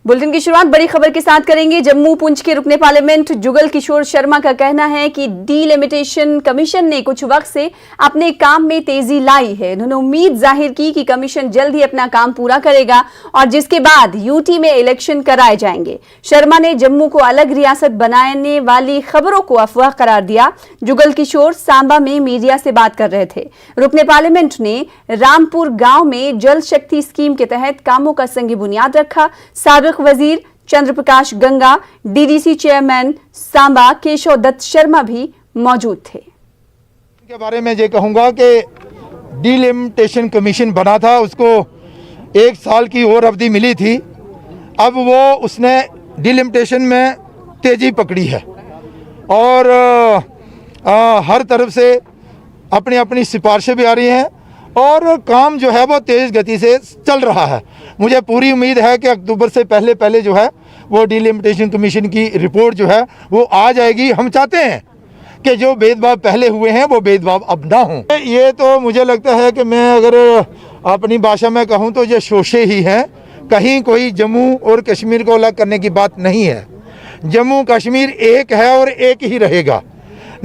Bulletin की शुरुआत बड़ी खबर के साथ करेंगे। जम्मू पुंछ के रुकने पार्लियामेंट जुगल किशोर शर्मा का कहना है कि डीलिमिटेशन कमीशन ने कुछ वक्त से अपने काम में तेजी लाई है। उन्होंने उम्मीद जाहिर की कि कमीशन जल्द ही अपना काम पूरा करेगा और जिसके बाद यूटी में इलेक्शन कराए जाएंगे। शर्मा ने जम्मू को अलग रियासत बनाने वाली खबरों को अफवाह करार दिया। जुगल किशोर सांबा में मीडिया से बात कर रहे थे। रुकने पार्लियामेंट ने रामपुर गांव में जल शक्ति स्कीम के तहत कामों का संग बुनियाद रखा। साबिक वजीर चंद्र प्रकाश गंगा, डीडीसी चेयरमैन सांबा केशव दत्त शर्मा भी मौजूद थे। के बारे में ये कहूंगा कि डीलिमिटेशन कमीशन बना था, उसको 1 साल की और अवधि मिली थी। अब वो उसने डीलिमिटेशन में तेजी पकड़ी है और हर तरफ से अपनी अपनी सिफारिशें भी आ रही हैं और काम जो है वो तेज़ गति से चल रहा है। मुझे पूरी उम्मीद है कि अक्टूबर से पहले जो है वो डीलिमिटेशन कमीशन की रिपोर्ट जो है वो आ जाएगी। हम चाहते हैं कि जो भेदभाव पहले हुए हैं वो भेदभाव अब ना हों। ये तो मुझे लगता है कि मैं अगर अपनी भाषा में कहूँ तो ये शोशे ही हैं। कहीं कोई जम्मू और कश्मीर को अलग करने की बात नहीं है। जम्मू कश्मीर एक है और एक ही रहेगा।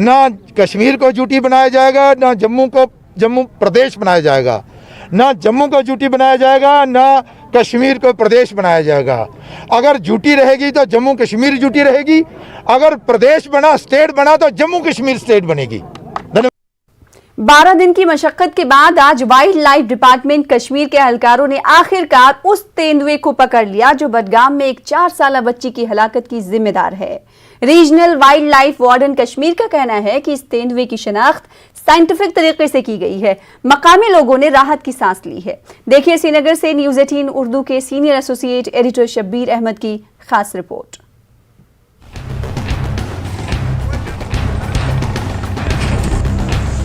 ना कश्मीर को यूटी बनाया जाएगा, ना जम्मू प्रदेश बनाया जाएगा। ना जम्मू को यूटी बनाया जाएगा, ना कश्मीर को प्रदेश बनाया जाएगा। अगर यूटी रहेगी तो जम्मू कश्मीर यूटी रहेगी, अगर प्रदेश बना, स्टेट बना तो जम्मू कश्मीर स्टेट बनेगी। 12 दिन की मशक्कत के बाद आज वाइल्ड लाइफ डिपार्टमेंट कश्मीर के एहलकारों ने आखिरकार उस तेंदुए को पकड़ लिया जो बडगाम में एक 4 साल बच्ची की हलाकत की जिम्मेदार है। Regional wild life warden Kashmir का कहना है कि इस तेंदुए की शनाख्त साइंटिफिक तरीके से की गई है। मकामी लोगों ने राहत की सांस ली है। देखिए श्रीनगर से न्यूज 18 उर्दू के senior associate editor Shabbir Ahmad की खास रिपोर्ट।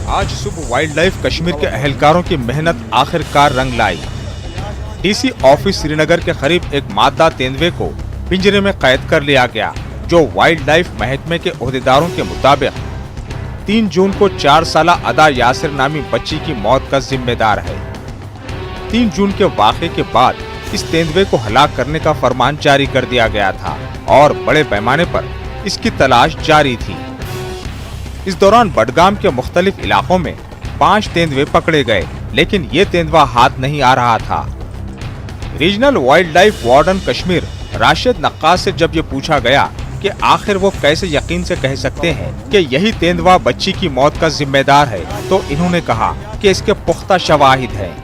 आज सुबह वाइल्ड लाइफ कश्मीर के एहलकारों की मेहनत आखिरकार रंग लाई। डीसी ऑफिस श्रीनगर के करीब एक मादा तेंदुए को पिंजरे में कैद कर लिया गया, जो वाइल्ड लाइफ महकमे के ओहदेदारों के मुताबिक 3 जून को 4 साला अदा यासिर नामी बच्ची की मौत का जिम्मेदार है। 3 जून के वाक़े के बाद इस तेंदुए को हलाक करने का फरमान जारी कर दिया गया था और बड़े पैमाने पर इसकी तलाश जारी थी। इस दौरान बडगाम के मुख्तलिफ इलाकों में 5 तेंदुए पकड़े गए, लेकिन ये तेंदुआ हाथ नहीं आ रहा था। Regional wild life warden Kashmir Rashid Naqqash से जब ये पूछा गया कि आखिर वो कैसे यकीन से कह सकते हैं कि यही तेंदुआ बच्ची की मौत का जिम्मेदार है, तो इन्होंने कहा कि इसके पुख्ता शवाहिद है।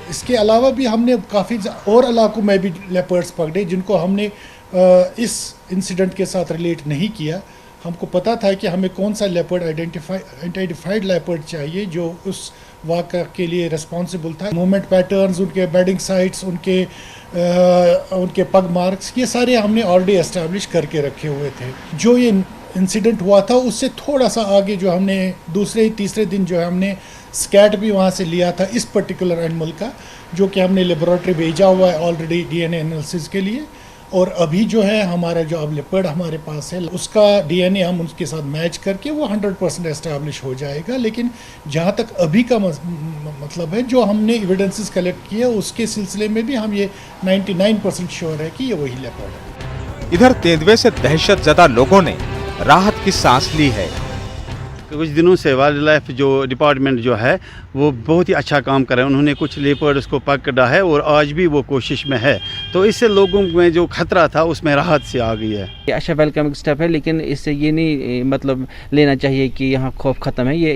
इसके अलावा भी हमने काफ़ी और इलाकों में भी लेपर्ड्स पकड़े जिनको हमने इस इंसिडेंट के साथ रिलेट नहीं किया। हमको पता था कि हमें कौन सा लेपर्ड आइडेंटिफाइड लेपर्ड चाहिए जो उस वाक़ा के लिए रिस्पॉन्सिबल था। मूवमेंट पैटर्न्स, उनके बेडिंग साइट्स, उनके पग मार्क्स, ये सारे हमने ऑलरेडी एस्टेब्लिश करके रखे हुए थे। जो ये इंसिडेंट हुआ था उससे थोड़ा सा आगे जो हमने दूसरे तीसरे दिन जो है हमने स्कैट भी वहाँ से लिया था इस पर्टिकुलर एनिमल का, जो कि हमने लेबोरेटरी भेजा हुआ है ऑलरेडी डीएनए एनालिसिस के लिए। और अभी जो है हमारा जो अब लेपर्ड हमारे पास है उसका डीएनए हम उसके साथ मैच करके वो 100% एस्टैब्लिश हो जाएगा। लेकिन जहाँ तक अभी का मतलब है जो हमने एविडेंसेस कलेक्ट किए उसके सिलसिले में भी हम ये 99% श्योर है कि ये वही लेपर्ड है। इधर तेंदुए से दहशत ज़दा लोगों ने राहत की सांस ली है। कुछ दिनों से वाइल्ड लाइफ जो डिपार्टमेंट जो है वो बहुत ही अच्छा काम कर रहे हैं। उन्होंने कुछ लेपर्ड्स को पकड़ा है और आज भी वो कोशिश में है, तो इससे लोगों में जो खतरा था उसमें राहत से आ गई है। ये अच्छा वेलकमिंग स्टेप है, लेकिन इससे ये नहीं मतलब लेना चाहिए कि यहाँ खौफ ख़त्म है। ये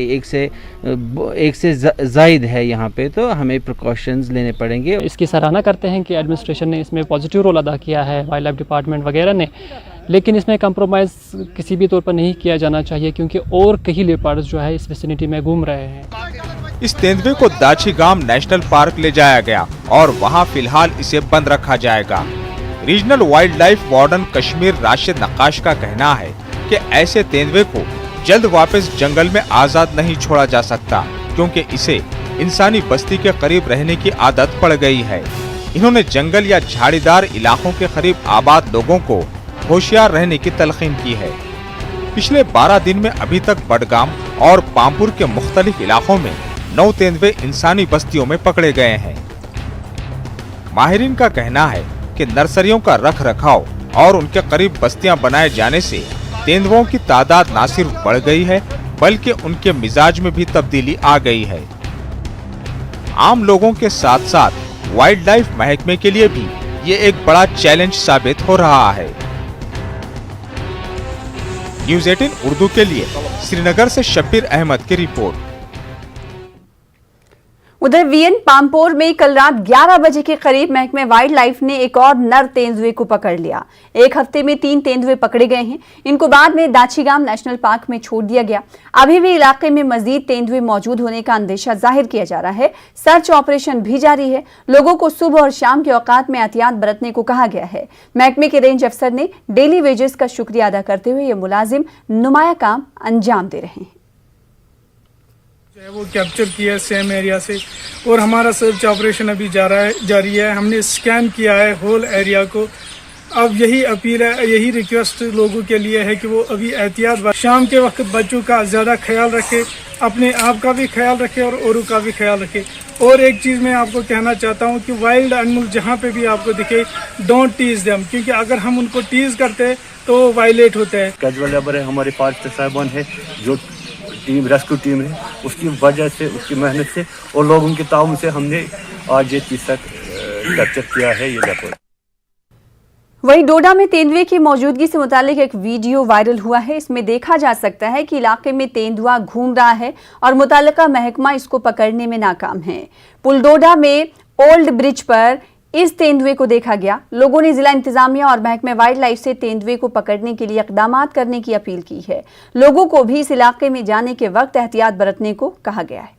एक से ज़ायद है यहाँ पे, तो हमें प्रिकॉशंस लेने पड़ेंगे। इसकी सराहना करते हैं कि एडमिनिस्ट्रेशन ने इसमें पॉजिटिव रोल अदा किया है, वाइल्ड लाइफ डिपार्टमेंट वगैरह ने, लेकिन इसमें कंप्रोमाइज़ किसी भी तौर पर नहीं किया जाना चाहिए क्योंकि और कई लेपर्ड्स जो है इस विसिनिटी में घूम रहे हैं। इस तेंदुए को दाछीगाम नेशनल पार्क ले जाया गया और वहां फिलहाल इसे बंद रखा जाएगा। Regional wild life warden Kashmir Rashid Naqqash का कहना है कि ऐसे तेंदुए को जल्द वापस जंगल में आजाद नहीं छोड़ा जा सकता क्योंकि इसे इंसानी बस्ती के करीब रहने की आदत पड़ गई है। इन्होंने जंगल या झाड़ीदार इलाकों के करीब आबाद लोगों को होशियार रहने की तलकीन की है। पिछले 12 दिन में अभी तक बडगाम और पामपुर के मुख्तलिफ इलाकों में 9 तेंदुए इंसानी बस्तियों में पकड़े गए हैं। माहिरीन का कहना है कि नर्सरियों का रख रखाव और उनके करीब बस्तियां बनाए जाने से तेंदुओं की तादाद न सिर्फ बढ़ गई है बल्कि उनके मिजाज में भी तब्दीली आ गई है। आम लोगों के साथ साथ वाइल्ड लाइफ महकमे के लिए भी ये एक बड़ा चैलेंज साबित हो रहा है। न्यूज़ 18 उर्दू के लिए श्रीनगर से शब्बीर अहमद की रिपोर्ट। उधर वीएन पामपोर में कल रात 11 बजे के करीब महकमे वाइल्ड लाइफ ने एक और नर तेंदुए को पकड़ लिया। एक हफ्ते में 3 तेंदुए पकड़े गए हैं। इनको बाद में दाचीगाम नेशनल पार्क में छोड़ दिया गया। अभी भी इलाके में मजीद तेंदुए मौजूद होने का अंदेशा जाहिर किया जा रहा है। सर्च ऑपरेशन भी जारी है। लोगों को सुबह और शाम के औकात में एहतियात बरतने को कहा गया है। महकमे के रेंज अफसर ने डेली वेजेस का शुक्रिया अदा करते हुए ये मुलाजिम नुमाया काम अंजाम दे रहे हैं। वो कैप्चर किया है सेम एरिया से और हमारा सर्च ऑपरेशन अभी जारी है। हमने स्कैन किया है होल एरिया को। अब यही अपील है, यही रिक्वेस्ट लोगों के लिए है कि वो अभी एहतियात शाम के वक्त बच्चों का ज़्यादा ख्याल रखे, अपने आप का भी ख्याल रखे और औरों का भी ख्याल रखे। और एक चीज़ मैं आपको कहना चाहता हूँ कि वाइल्ड एनिमल जहाँ पे भी आपको दिखे, डोंट टीज देम, क्योंकि अगर हम उनको टीज करते हैं तो वो वायलेट होते हैं। कैजुअल लेबर है, हमारे फॉरेस्ट साहिबान है, जो टीम रेस्क्यू टीम है, उसकी वजह से, उसकी मेहनत से और लोगों के ताउन से हमने आज ये चीज तक कैप्चर किया है ये लेपर्ड। वहीं डोडा में तेंदुए की मौजूदगी से मुतालिक एक वीडियो वायरल हुआ है। इसमें देखा जा सकता है कि इलाके में तेंदुआ घूम रहा है और मुतालिका महकमा इसको पकड़ने में नाकाम है। पुलडोडा में ओल्ड ब्रिज पर इस तेंदुए को देखा गया। लोगों ने जिला इंतजामिया और महकमे वाइल्ड लाइफ से तेंदुए को पकड़ने के लिए इकदामात करने की अपील की है। लोगों को भी इस इलाके में जाने के वक्त एहतियात बरतने को कहा गया है।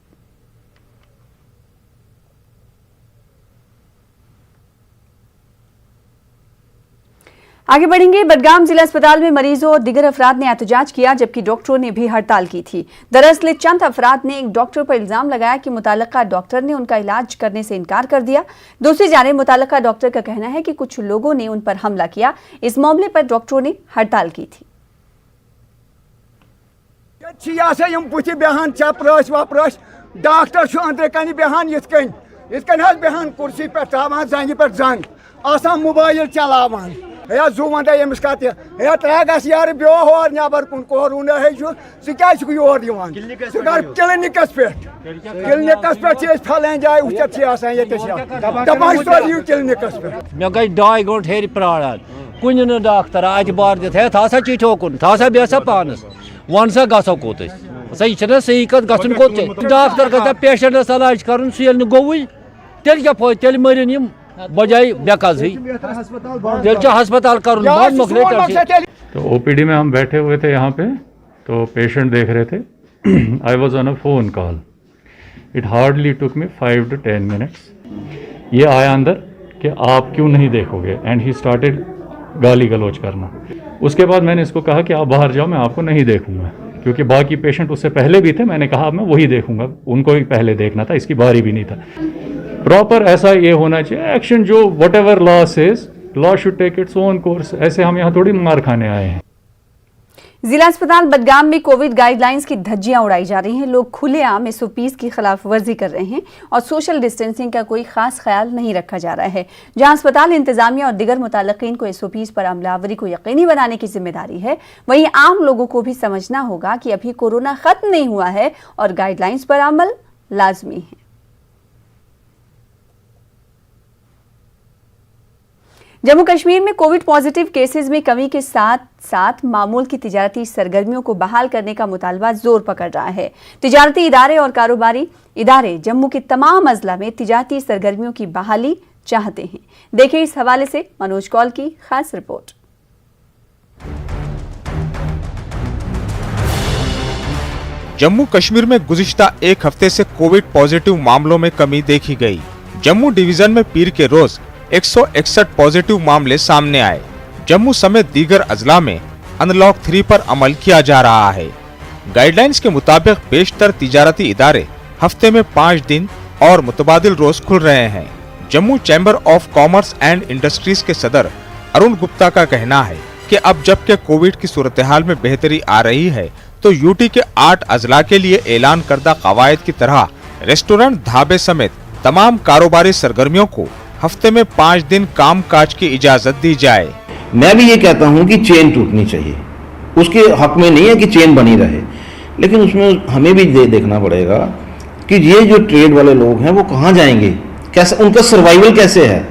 आगे बढ़ेंगे। बडगाम जिला अस्पताल में मरीजों और दिगर अफराद ने एहतजाज किया, जबकि डॉक्टरों ने भी हड़ताल की थी। दरअसल चंद अफराद ने एक डॉक्टर पर इल्जाम लगाया कि मुताल्लिका डॉक्टर ने उनका इलाज करने से इनकार कर दिया। दूसरी जानिब मुताल्लिका डॉक्टर का कहना है कि कुछ लोगों ने उन पर हमला किया। इस मामले पर डॉक्टरों ने हड़ताल की थी। डॉक्टर अंदर कन बेहान बेहान कुर्सी पे जंग पे जंग आसान मोबाइल चलावान या जू वन अमिस कत त्रे गस यार बो हर नबर कुन कोरोना है सह योर सह क्लिनिकस पे फलान जाए क्लिनिकस पे मे गई 2 घंटे हेर प्राण कुन डॉक्टर अत बार दित है था ची ठोकुन था बेसा पानस वन सा गो कोत सही सही कत गन कोत डॉक्टर गो पेशेंटस इलाज कर गोवुई तेल क्या फो तेल मरिन बजाय बेकस ही अस्पताल कर। तो ओपीडी में हम बैठे हुए थे यहाँ पे, तो पेशेंट देख रहे थे। I was on a phone call. It hardly took me 5 to 10 minutes। ये आया अंदर कि आप क्यों नहीं देखोगे, एंड ही स्टार्टेड गाली गलौज करना। उसके बाद मैंने इसको कहा कि आप बाहर जाओ, मैं आपको नहीं देखूंगा, क्योंकि बाकी पेशेंट उससे पहले भी थे। मैंने कहा अब मैं वही देखूंगा, उनको ही पहले देखना था, इसकी बारी भी नहीं था। प्रॉपर ऐसा ये होना चाहिए एक्शन, जो whatever law says, law should take its own course. ऐसे हम यहाँ थोड़ी मार खाने आए हैं। जिला अस्पताल बडगाम में कोविड गाइडलाइंस की धज्जियां उड़ाई जा रही हैं। लोग खुलेआम SOPs की खिलाफ वर्जी कर रहे हैं और सोशल डिस्टेंसिंग का कोई खास ख्याल नहीं रखा जा रहा है। जहां अस्पताल इंतजामिया और दिगर मुताल्लिकीन को SOPs पर अमलावरी को यकीनी बनाने की जिम्मेदारी है, वहीं आम लोगों को भी समझना होगा कि अभी कोरोना खत्म नहीं हुआ है और गाइडलाइंस पर अमल लाजमी है। जम्मू कश्मीर में कोविड पॉजिटिव केसेस में कमी के साथ साथ मामूल की तिजारती सरगर्मियों को बहाल करने का मुतालबा जोर पकड़ रहा है। तिजारती इदारे और कारोबारी इदारे जम्मू के तमाम अजला में तिजारती सरगर्मियों की बहाली चाहते हैं। देखिए इस हवाले से मनोज कौल की खास रिपोर्ट। जम्मू कश्मीर में गुज़िश्ता एक हफ्ते से कोविड पॉजिटिव मामलों में कमी देखी गई। जम्मू डिवीजन में पीर के रोज 161 पॉजिटिव मामले सामने आए। जम्मू समेत दीगर अजला में अनलॉक 3 पर अमल किया जा रहा है। गाइडलाइंस के मुताबिक बेशतर तिजारती इदारे हफ्ते में 5 दिन और मुतबादिल रोज खुल रहे हैं। Jammu chamber of commerce and industries के सदर अरुण गुप्ता का कहना है कि अब जबकि कोविड की सूरत हाल में बेहतरी आ रही है, तो यूटी के 8 अजला के लिए ऐलान करदा कवायद की तरह रेस्टोरेंट, ढाबे समेत तमाम कारोबारी सरगर्मियों को हफ्ते में 5 दिन काम काज की इजाजत दी जाए। मैं भी ये कहता हूँ कि चेन टूटनी चाहिए, उसके हक में नहीं है कि चेन बनी रहे, लेकिन उसमें हमें भी देखना पड़ेगा कि ये जो ट्रेड वाले लोग हैं वो कहाँ जाएंगे, कैसे उनका सर्वाइवल कैसे है,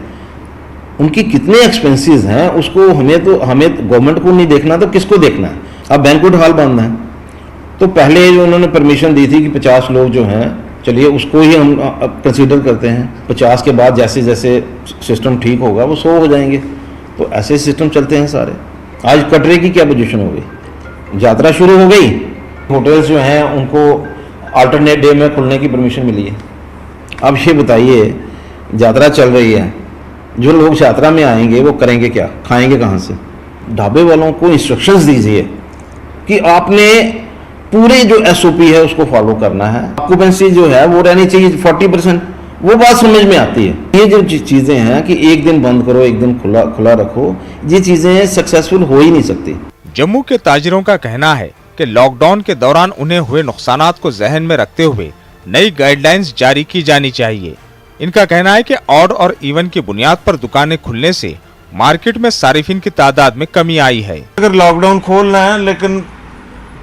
उनकी कितने एक्सपेंसेस हैं, उसको हमें गवर्नमेंट को नहीं देखना तो किसको देखना है। अब बैंक्वेट हॉल बंद है, तो पहले जो उन्होंने परमिशन दी थी कि 50 लोग जो हैं, चलिए उसको ही हम कंसीडर करते हैं। 50 के बाद जैसे जैसे सिस्टम ठीक होगा वो 100 हो जाएंगे, तो ऐसे सिस्टम चलते हैं सारे। आज कटरे की क्या पोजीशन हो गई, यात्रा शुरू हो गई, होटल्स जो हैं उनको अल्टरनेट डे में खुलने की परमिशन मिली है। अब ये बताइए, यात्रा चल रही है, जो लोग यात्रा में आएंगे वो करेंगे क्या, खाएंगे कहाँ से? ढाबे वालों को इंस्ट्रक्शंस दीजिए कि आपने पूरे जो एसओपी है उसको फॉलो करना है। ऑक्यूपेंसी जो है वो रहनी चाहिए 40%, वो बात समझ में आती है। ये जो चीज़ें हैं कि एक दिन बंद करो एक दिन खुला रखो, ये चीज़ें सक्सेसफुल हो ही नहीं सकती। जम्मू के ताजिरों का कहना है कि लॉकडाउन के दौरान उन्हें हुए नुकसानात को जहन में रखते हुए नई गाइडलाइंस जारी की जानी चाहिए। इनका कहना है कि ऑड और इवन की बुनियाद पर दुकानें खुलने से मार्केट में सारिफिन की तादाद में कमी आई है। अगर लॉकडाउन खोलना है, लेकिन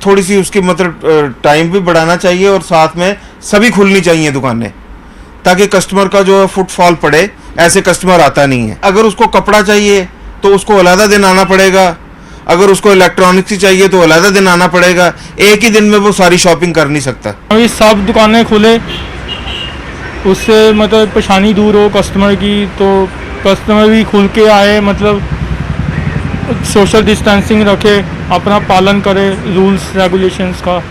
थोड़ी सी उसकी मतलब टाइम भी बढ़ाना चाहिए और साथ में सभी खुलनी चाहिए दुकानें, ताकि कस्टमर का जो है फुटफॉल पड़े। ऐसे कस्टमर आता नहीं है। अगर उसको कपड़ा चाहिए तो उसको अलग दिन आना पड़ेगा, अगर उसको इलेक्ट्रॉनिक्स ही चाहिए तो अलग दिन आना पड़ेगा। एक ही दिन में वो सारी शॉपिंग कर नहीं सकता। अभी सब दुकानें खुले, उससे मतलब परेशानी दूर हो कस्टमर की, तो कस्टमर भी खुल के आए, मतलब सोशल डिस्टेंसिंग रखे, अपना पालन करे रूल्स रेगुलेशंस का।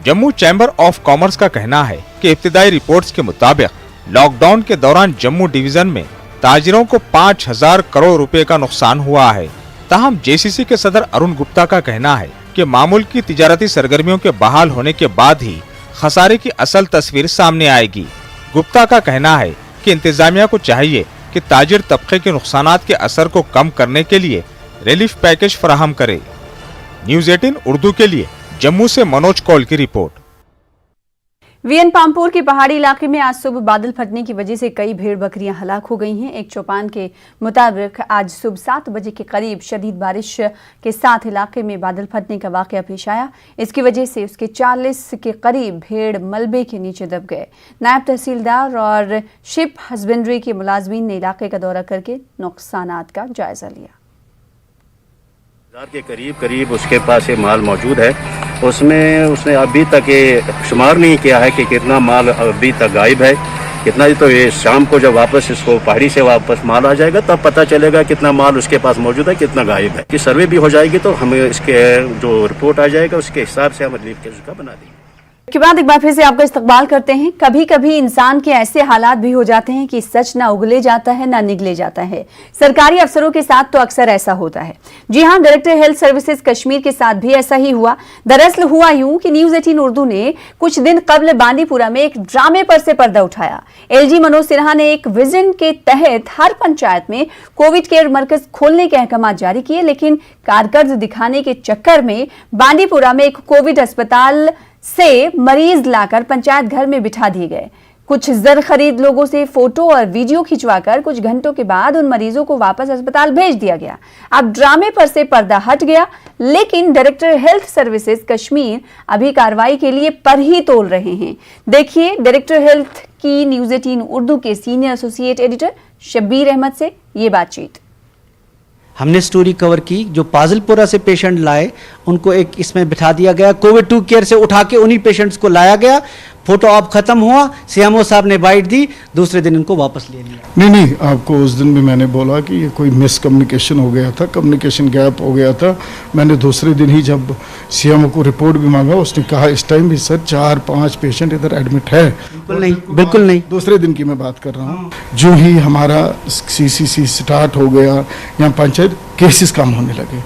जम्मू चैम्बर ऑफ कॉमर्स का कहना है कि इब्तिदाई रिपोर्ट्स के मुताबिक लॉकडाउन के दौरान जम्मू डिवीजन में ताजिरों को 5000 करोड़ रुपए का नुकसान हुआ है। ताहम जेसीसी के सदर अरुण गुप्ता का कहना है कि मामूल की तिजारती सरगर्मियों के बहाल होने के बाद ही खसारे की असल तस्वीर सामने आएगी। गुप्ता का कहना है कि इंतजामिया को चाहिए कि ताजिर तबके के नुकसानात के असर को कम करने के लिए रिलीफ पैकेज फराहम करे। न्यूज़ 18 उर्दू के लिए जम्मू से मनोज कौल की रिपोर्ट। वीएन पामपुर के पहाड़ी इलाके में आज सुबह बादल फटने की वजह से कई भेड़ बकरियां हलाक हो गई हैं। एक चौपान के मुताबिक आज सुबह 7 बजे के करीब शदीद बारिश के साथ इलाके में बादल फटने का वाकया पेश आया। इसकी वजह से उसके 40 के करीब भेड़ मलबे के नीचे दब गए। नायब तहसीलदार और शिप हस्बेंड्री के मुलाजमीन ने इलाके का दौरा करके नुकसानात का जायजा लिया। के करीब उसके पास ये माल मौजूद है, उसमें उसने अभी तक ये शुमार नहीं किया है कि कितना माल अभी तक गायब है, कितना। तो ये शाम को जब वापस इसको पहाड़ी से वापस माल आ जाएगा तब पता चलेगा कितना माल उसके पास मौजूद है, कितना गायब है। कि सर्वे भी हो जाएगी तो हमें इसके जो रिपोर्ट आ जाएगा उसके हिसाब से हम रिलीफ केस का बना देंगे। के बाद एक बार फिर से आपका इस्तकबाल करते हैं। कभी कभी इंसान के ऐसे हालात भी हो जाते हैं कि सच ना उगले जाता है ना निगले जाता है। सरकारी अफसरों के साथ तो अक्सर ऐसा होता है। जी हां, डायरेक्टर हेल्थ सर्विसेज कश्मीर के साथ भी ऐसा ही हुआ। दरअसल हुआ यूं कि न्यूज़ 18 उर्दू ने कुछ दिन कबल बांदीपुरा में एक ड्रामे पर से पर्दा उठाया। एलजी मनोज सिन्हा ने एक विजन के तहत हर पंचायत में कोविड केयर मरकज खोलने के अहकाम जारी किए, लेकिन कारकर्द दिखाने के चक्कर में बांदीपुरा में एक कोविड अस्पताल से मरीज लाकर पंचायत घर में बिठा दिए गए। कुछ जर खरीद लोगों से फोटो और वीडियो खिंचवाकर कुछ घंटों के बाद उन मरीजों को वापस अस्पताल भेज दिया गया। अब ड्रामे पर से पर्दा हट गया, लेकिन डायरेक्टर हेल्थ सर्विसेज कश्मीर अभी कार्रवाई के लिए पर ही तोल रहे हैं। देखिए डायरेक्टर हेल्थ की न्यूज़ 18 उर्दू के senior associate editor Shabbir Ahmad से ये बातचीत। हमने स्टोरी कवर की, जो पाजलपुरा से पेशेंट लाए उनको एक इसमें बिठा दिया गया, कोविड 2 केयर से उठा के उन्हीं पेशेंट्स को लाया गया। फोटो ऑप खत्म हुआ, सीएमओ साहब ने बाइट दी, दूसरे दिन इनको वापस ले लिया। नहीं, आपको उस दिन भी मैंने बोला कि ये कोई मिसकम्युनिकेशन हो गया था, कम्युनिकेशन गैप हो गया था। मैंने दूसरे दिन ही जब सीएमओ को रिपोर्ट भी मांगा, उसने कहा इस टाइम भी सर 4-5 पेशेंट इधर एडमिट है। बिल्कुल नहीं, दूसरे दिन की मैं बात कर रहा हूँ। जो ही हमारा सीसीसी स्टार्ट हो गया, यहाँ पंचायत केसेस कम होने लगे,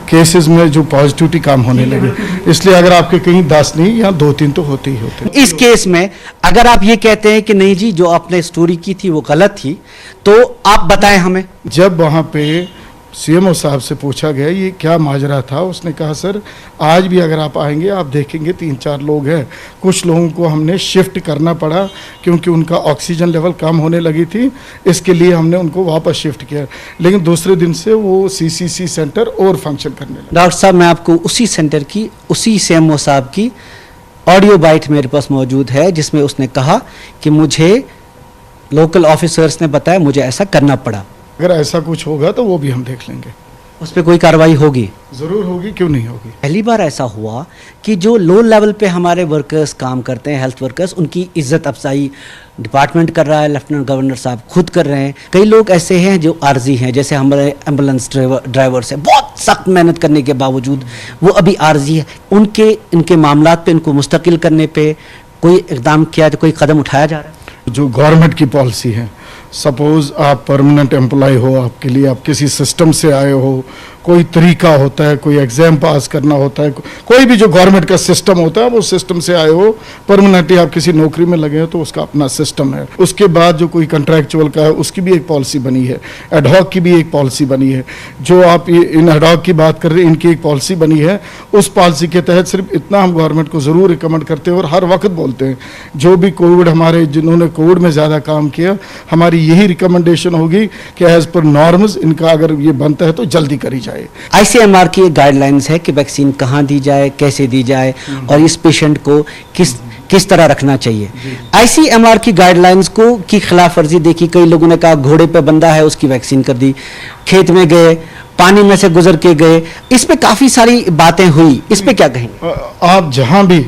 केसेस में जो पॉजिटिविटी कम होने लगे। इसलिए अगर आपके कहीं 10 नहीं, यहाँ 2-3 तो होते ही होते। इस केस में अगर आप ये कहते हैं कि नहीं जी जो आपने स्टोरी की थी वो गलत थी, तो आप बताएं हमें। जब वहाँ पे सीएमओ साहब से पूछा गया ये क्या माजरा था। उसने कहा सर आज भी अगर आप आएंगे आप देखेंगे 3-4 लोग हैं, कुछ लोगों को हमने शिफ्ट करना पड़ा क्योंकि उनका ऑक्सीजन लेवल कम होने लगी थी, इसके लिए हमने उनको वापस शिफ्ट किया, लेकिन दूसरे दिन से वो सीसीसी सेंटर और फंक्शन करने लगा। डॉक्टर साहब मैं आपको उसी सेंटर की उसी सीएमओ साहब की ऑडियो बाइट मेरे पास मौजूद है जिसमें उसने कहा कि मुझे लोकल ऑफिसर्स ने बताया मुझे ऐसा करना पड़ा। अगर ऐसा कुछ होगा तो वो भी हम देख लेंगे, उस पर कोई कार्रवाई होगी? ज़रूर होगी, क्यों नहीं होगी। पहली बार ऐसा हुआ कि जो लो लेवल पे हमारे वर्कर्स काम करते हैं, हेल्थ वर्कर्स, उनकी इज्जत अफजाई डिपार्टमेंट कर रहा है, लेफ्टिनेंट गवर्नर साहब खुद कर रहे हैं। कई लोग ऐसे हैं जो आर्जी हैं, जैसे हमारे एम्बुलेंस ड्राइवर्स हैं, बहुत सख्त मेहनत करने के बावजूद वो अभी आर्जी है। इनके मामलात पे इनको मुस्तकिल करने पे कोई इकदाम किया, तो कोई कदम उठाया जा रहा है? जो गवर्नमेंट की पॉलिसी है, सपोज आप परमानेंट एम्प्लॉय हो, आपके लिए आप किसी सिस्टम से आए हो, कोई तरीका होता है, कोई एग्जाम पास करना होता है, कोई भी जो गवर्नमेंट का सिस्टम होता है वो सिस्टम से आए हो, परमानेंटली आप किसी नौकरी में लगे हो तो उसका अपना सिस्टम है। उसके बाद जो कोई कॉन्ट्रैक्चुअल का है उसकी भी एक पॉलिसी बनी है, एडहॉक की भी एक पॉलिसी बनी है। जो आप इन एडहॉक की बात कर रहे हैं इनकी एक पॉलिसी बनी है। उस पॉलिसी के तहत सिर्फ इतना हम गवर्नमेंट को ज़रूर रिकमेंड करते हैं और हर वक्त बोलते हैं, जो भी कोविड हमारे जिन्होंने कोविड में ज़्यादा काम किया, हमारी यही रिकमेंडेशन होगी कि एज पर नॉर्म्स इनका अगर ये बनता है तो जल्दी करी जाए। ICMR की एक गाइडलाइंस है कि वैक्सीन कहाँ दी जाए, कैसे दी जाए और इस पेशेंट को किस तरह रखना चाहिए। ICMR की गाइडलाइंस को की खिलाफ वर्जी देखी। कई लोगों ने कहा घोड़े पे बंदा है उसकी वैक्सीन कर दी, खेत में गए, पानी में से गुजर के गए, इस पे काफ़ी सारी बातें हुई, इस पे क्या कहेंगे? आप जहाँ भी,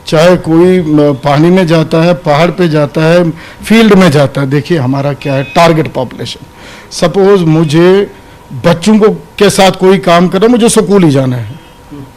चाहे कोई पानी में जाता है, पहाड़ पे जाता है, फील्ड में जाता है, देखिए हमारा क्या है टारगेट पॉपुलेशन। सपोज मुझे बच्चों को के साथ कोई काम कर रहा है, मुझे स्कूल ही जाना है,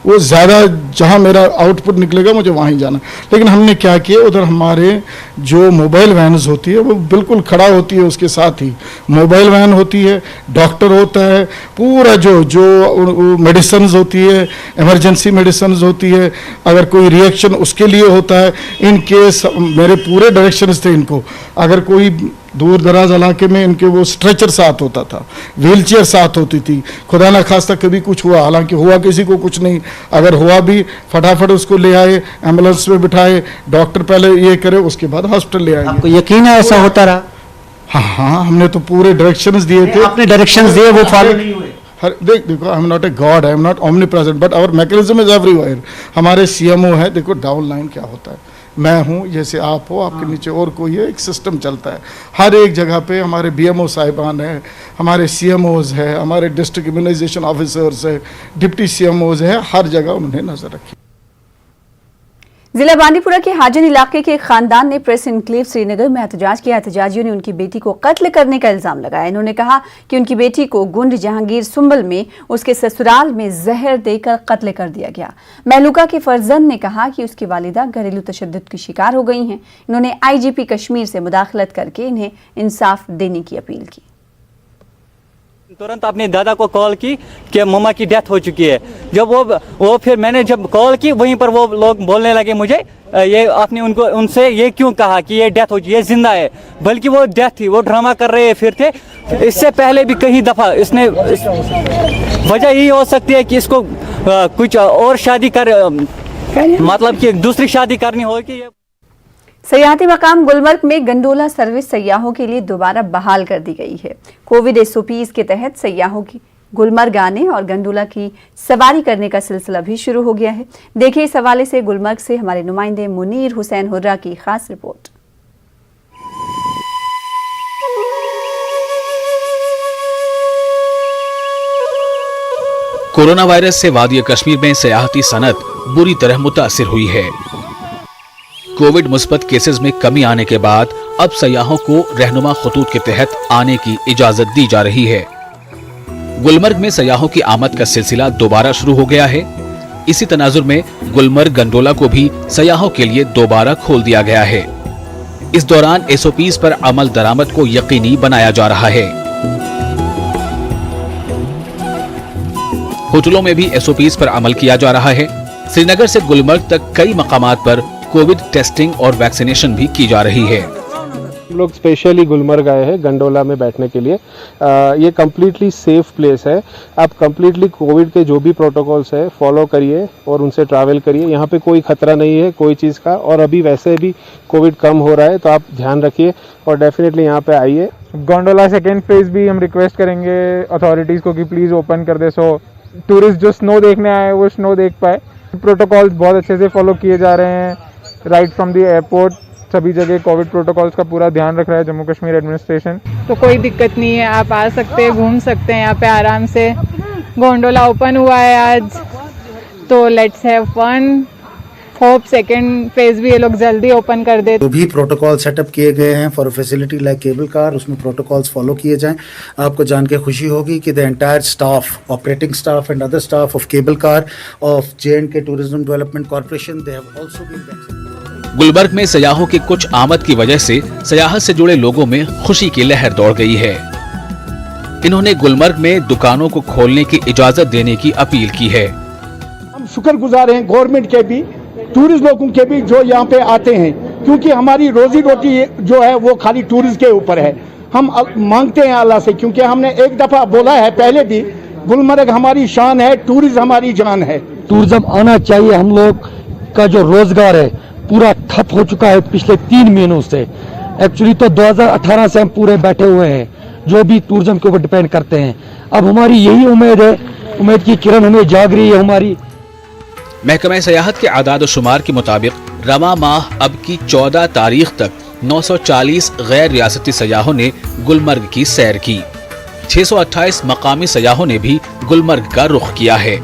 वो ज़्यादा जहाँ मेरा आउटपुट निकलेगा मुझे वहाँ ही जाना। लेकिन हमने क्या किया, उधर हमारे जो मोबाइल वैन्स होती है वो बिल्कुल खड़ा होती है, उसके साथ ही मोबाइल वैन होती है, डॉक्टर होता है, पूरा जो मेडिसिन होती है, इमरजेंसी मेडिसिन होती है, अगर कोई रिएक्शन उसके लिए होता है, इन केस मेरे पूरे डायरेक्शंस थे इनको। अगर कोई दूर दराज इलाके में इनके वो स्ट्रेचर साथ होता था, व्हील चेयर साथ होती थी, खुदा ना खास्ता कभी कुछ हुआ, हालांकि हुआ किसी को कुछ नहीं, अगर हुआ भी फटाफट उसको ले आए, एम्बुलेंस में बिठाए, डॉक्टर पहले ये करे उसके बाद हॉस्पिटल ले आए। आपको यकीन है ऐसा होता रहा? हाँ, हमने तो पूरे डायरेक्शंस दिए थे। आपने डायरेक्शंस दिए, वो फॉलो नहीं हुए? देखो I am not a god, I am not omnipresent, but our mechanism is everywhere. हमारे CMO है, देखो डाउन लाइन क्या होता है, मैं हूँ जैसे आप हो, आपके नीचे और कोई है, एक सिस्टम चलता है हर एक जगह पे। हमारे BMO साहिबान हैं, हमारे CMOs है, हमारे डिस्ट्रिक्ट इम्यूनाइजेशन ऑफिसर्स है, डिप्टी CMOs है, हर जगह उन्होंने नजर रखी। जिला बांदीपुरा के हाजन इलाके के एक खानदान ने प्रेस इनक्लेव श्रीनगर में एहतजाज किया। एहतजाजियों ने उनकी बेटी को कत्ल करने का इल्जाम लगाया। इन्होंने कहा कि उनकी बेटी को गुंड जहांगीर सुंबल में उसके ससुराल में जहर देकर कत्ल कर दिया गया। महलूका के फर्जंद ने कहा कि उसकी वालिदा घरेलू तशद्दुद की शिकार हो गई हैं। इन्होंने IGP कश्मीर से मुदाखलत करके इन्हें इंसाफ देने की अपील की। तुरंत अपने दादा को कॉल की कि मम्मा की डेथ हो चुकी है। जब वो फिर मैंने जब कॉल की, वहीं पर वो लोग बोलने लगे मुझे, ये आपने उनसे ये क्यों कहा कि ये डेथ हो चुकी है, ये जिंदा है, बल्कि वो डेथ थी, वो ड्रामा कर रहे फिर थे। इससे पहले भी कई दफ़ा इसने, वजह यही हो सकती है कि इसको कुछ और शादी कर, मतलब कि दूसरी शादी करनी होगी। सयाहती मकाम गुलमर्ग में गंडोला सर्विस सयाहों के लिए दोबारा बहाल कर दी गई है। कोविड SOPs के तहत सयाहों की गुलमर्ग आने और गंडोला की सवारी करने का सिलसिला भी शुरू हो गया है। देखिए इस हवाले से गुलमर्ग से हमारे नुमाइंदे मुनीर हुसैन हुर्रा की खास रिपोर्ट। कोरोना वायरस से वादी कश्मीर में सयाहती सनत बुरी तरह मुतासिर हुई है। कोविड मुस्बत केसेस में कमी आने के बाद अब सयाहों को रहनुमा खतूत के तहत आने की इजाजत दी जा रही है। गुलमर्ग में सयाहों की आमद का सिलसिला दोबारा शुरू हो गया है। इसी तनाजुर में गुलमर्ग गंडोला को भी सयाहों के लिए दोबारा खोल दिया गया है। इस दौरान SOPs पर अमल दरामद को यकीनी बनाया जा रहा है। होटलों में भी SOPs पर अमल किया जा रहा है। श्रीनगर से गुलमर्ग तक कई मकामात पर कोविड टेस्टिंग और वैक्सीनेशन भी की जा रही है। हम लोग स्पेशली गुलमर्ग आए हैं गंडोला में बैठने के लिए। ये कम्प्लीटली सेफ प्लेस है। आप कम्प्लीटली कोविड के जो भी प्रोटोकॉल्स है फॉलो करिए और उनसे ट्रैवल करिए। यहाँ पे कोई खतरा नहीं है कोई चीज़ का, और अभी वैसे भी कोविड कम हो रहा है तो आप ध्यान रखिए और डेफिनेटली यहाँ पे आइए। गोंडोला सेकेंड फेज भी हम रिक्वेस्ट करेंगे अथॉरिटीज़ को कि प्लीज़ ओपन कर दे, सो टूरिस्ट जो स्नो देखने आए वो स्नो देख पाए। प्रोटोकॉल्स बहुत अच्छे से फॉलो किए जा रहे हैं। राइट फ्रॉम द एयरपोर्ट सभी जगह कोविड प्रोटोकॉल्स का पूरा ध्यान रख रहा है जम्मू कश्मीर एडमिनिस्ट्रेशन। तो कोई दिक्कत नहीं है, आप आ सकते हैं, घूम सकते हैं यहाँ पे आराम से। गोंडोला ओपन हुआ है आज, तो let's have fun. Hope second phase भी ये लोग जल्दी ओपन कर दे। जो भी प्रोटोकॉल सेटअप किए गए हैं for facility like cable car, उसमें प्रोटोकॉल्स फॉलो किए जाएं। आपको जान के खुशी होगी कि the entire staff, operating staff and other staff of cable car of J&K tourism development corporation, they have also been vaccinated. Gulberg में सयाहों की कुछ आमद की वजह से सयाहत से जुड़े लोगों में खुशी की लहर दौड़ गई है। इन्होंने गुलमर्ग में दुकानों को खोलने की इजाजत देने की अपील की है। हम शुक्रगुजार हैं गवर्नमेंट के भी, टूरिस्ट लोगों के भी जो यहाँ पे आते हैं, क्योंकि हमारी रोजी रोटी जो है वो खाली टूरिस्ट के ऊपर है। हम मांगते हैं अल्लाह से, क्योंकि हमने एक दफ़ा बोला है पहले भी, गुलमर्ग हमारी शान है, टूरिज्म हमारी जान है। टूरिज्म आना चाहिए। हम लोग का जो रोजगार है पूरा ठप हो चुका है पिछले 3 महीनों से। एक्चुअली तो 2018 से हम पूरे बैठे हुए हैं जो भी टूरिज्म के ऊपर डिपेंड करते हैं। अब हमारी यही उम्मीद है, उम्मीद की किरण हमें जाग रही है हमारी। महकमा सयाहत के आदाद शुमार के मुताबिक रवा माह अब की 14 तारीख तक 940 गैर रियासती सयाहों ने गुलमर्ग की सैर की। 628 मकामी सयाहों ने भी गुलमर्ग का रुख किया है।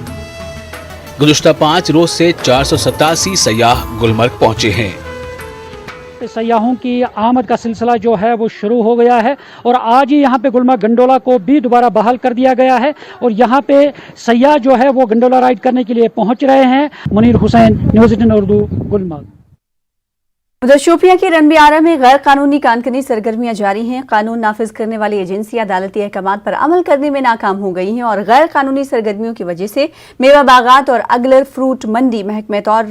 गुज़श्ता 5 रोज से 487 सयाह गुलमर्ग पहुंचे हैं। सयाहों की आमद का सिलसिला जो है वो शुरू हो गया है और आज ही यहाँ पे गुलमर्ग गंडोला को भी दोबारा बहाल कर दिया गया है और यहाँ पे सयाह जो है वो गंडोला राइड करने के लिए पहुँच रहे हैं। मुनीर हुसैन, न्यूज़ 18 उर्दू, गुलमर्ग। उधर शोपियां के रनबियारा में गैर कानूनी कानूनी सरगर्मियां जारी हैं। कानून नाफिज करने वाली एजेंसियां अदालती अहकामात पर अमल करने में नाकाम हो गई हैं और गैर कानूनी सरगर्मियों की वजह से मेवा बागात और अगलर फ्रूट मंडी महकमे तौर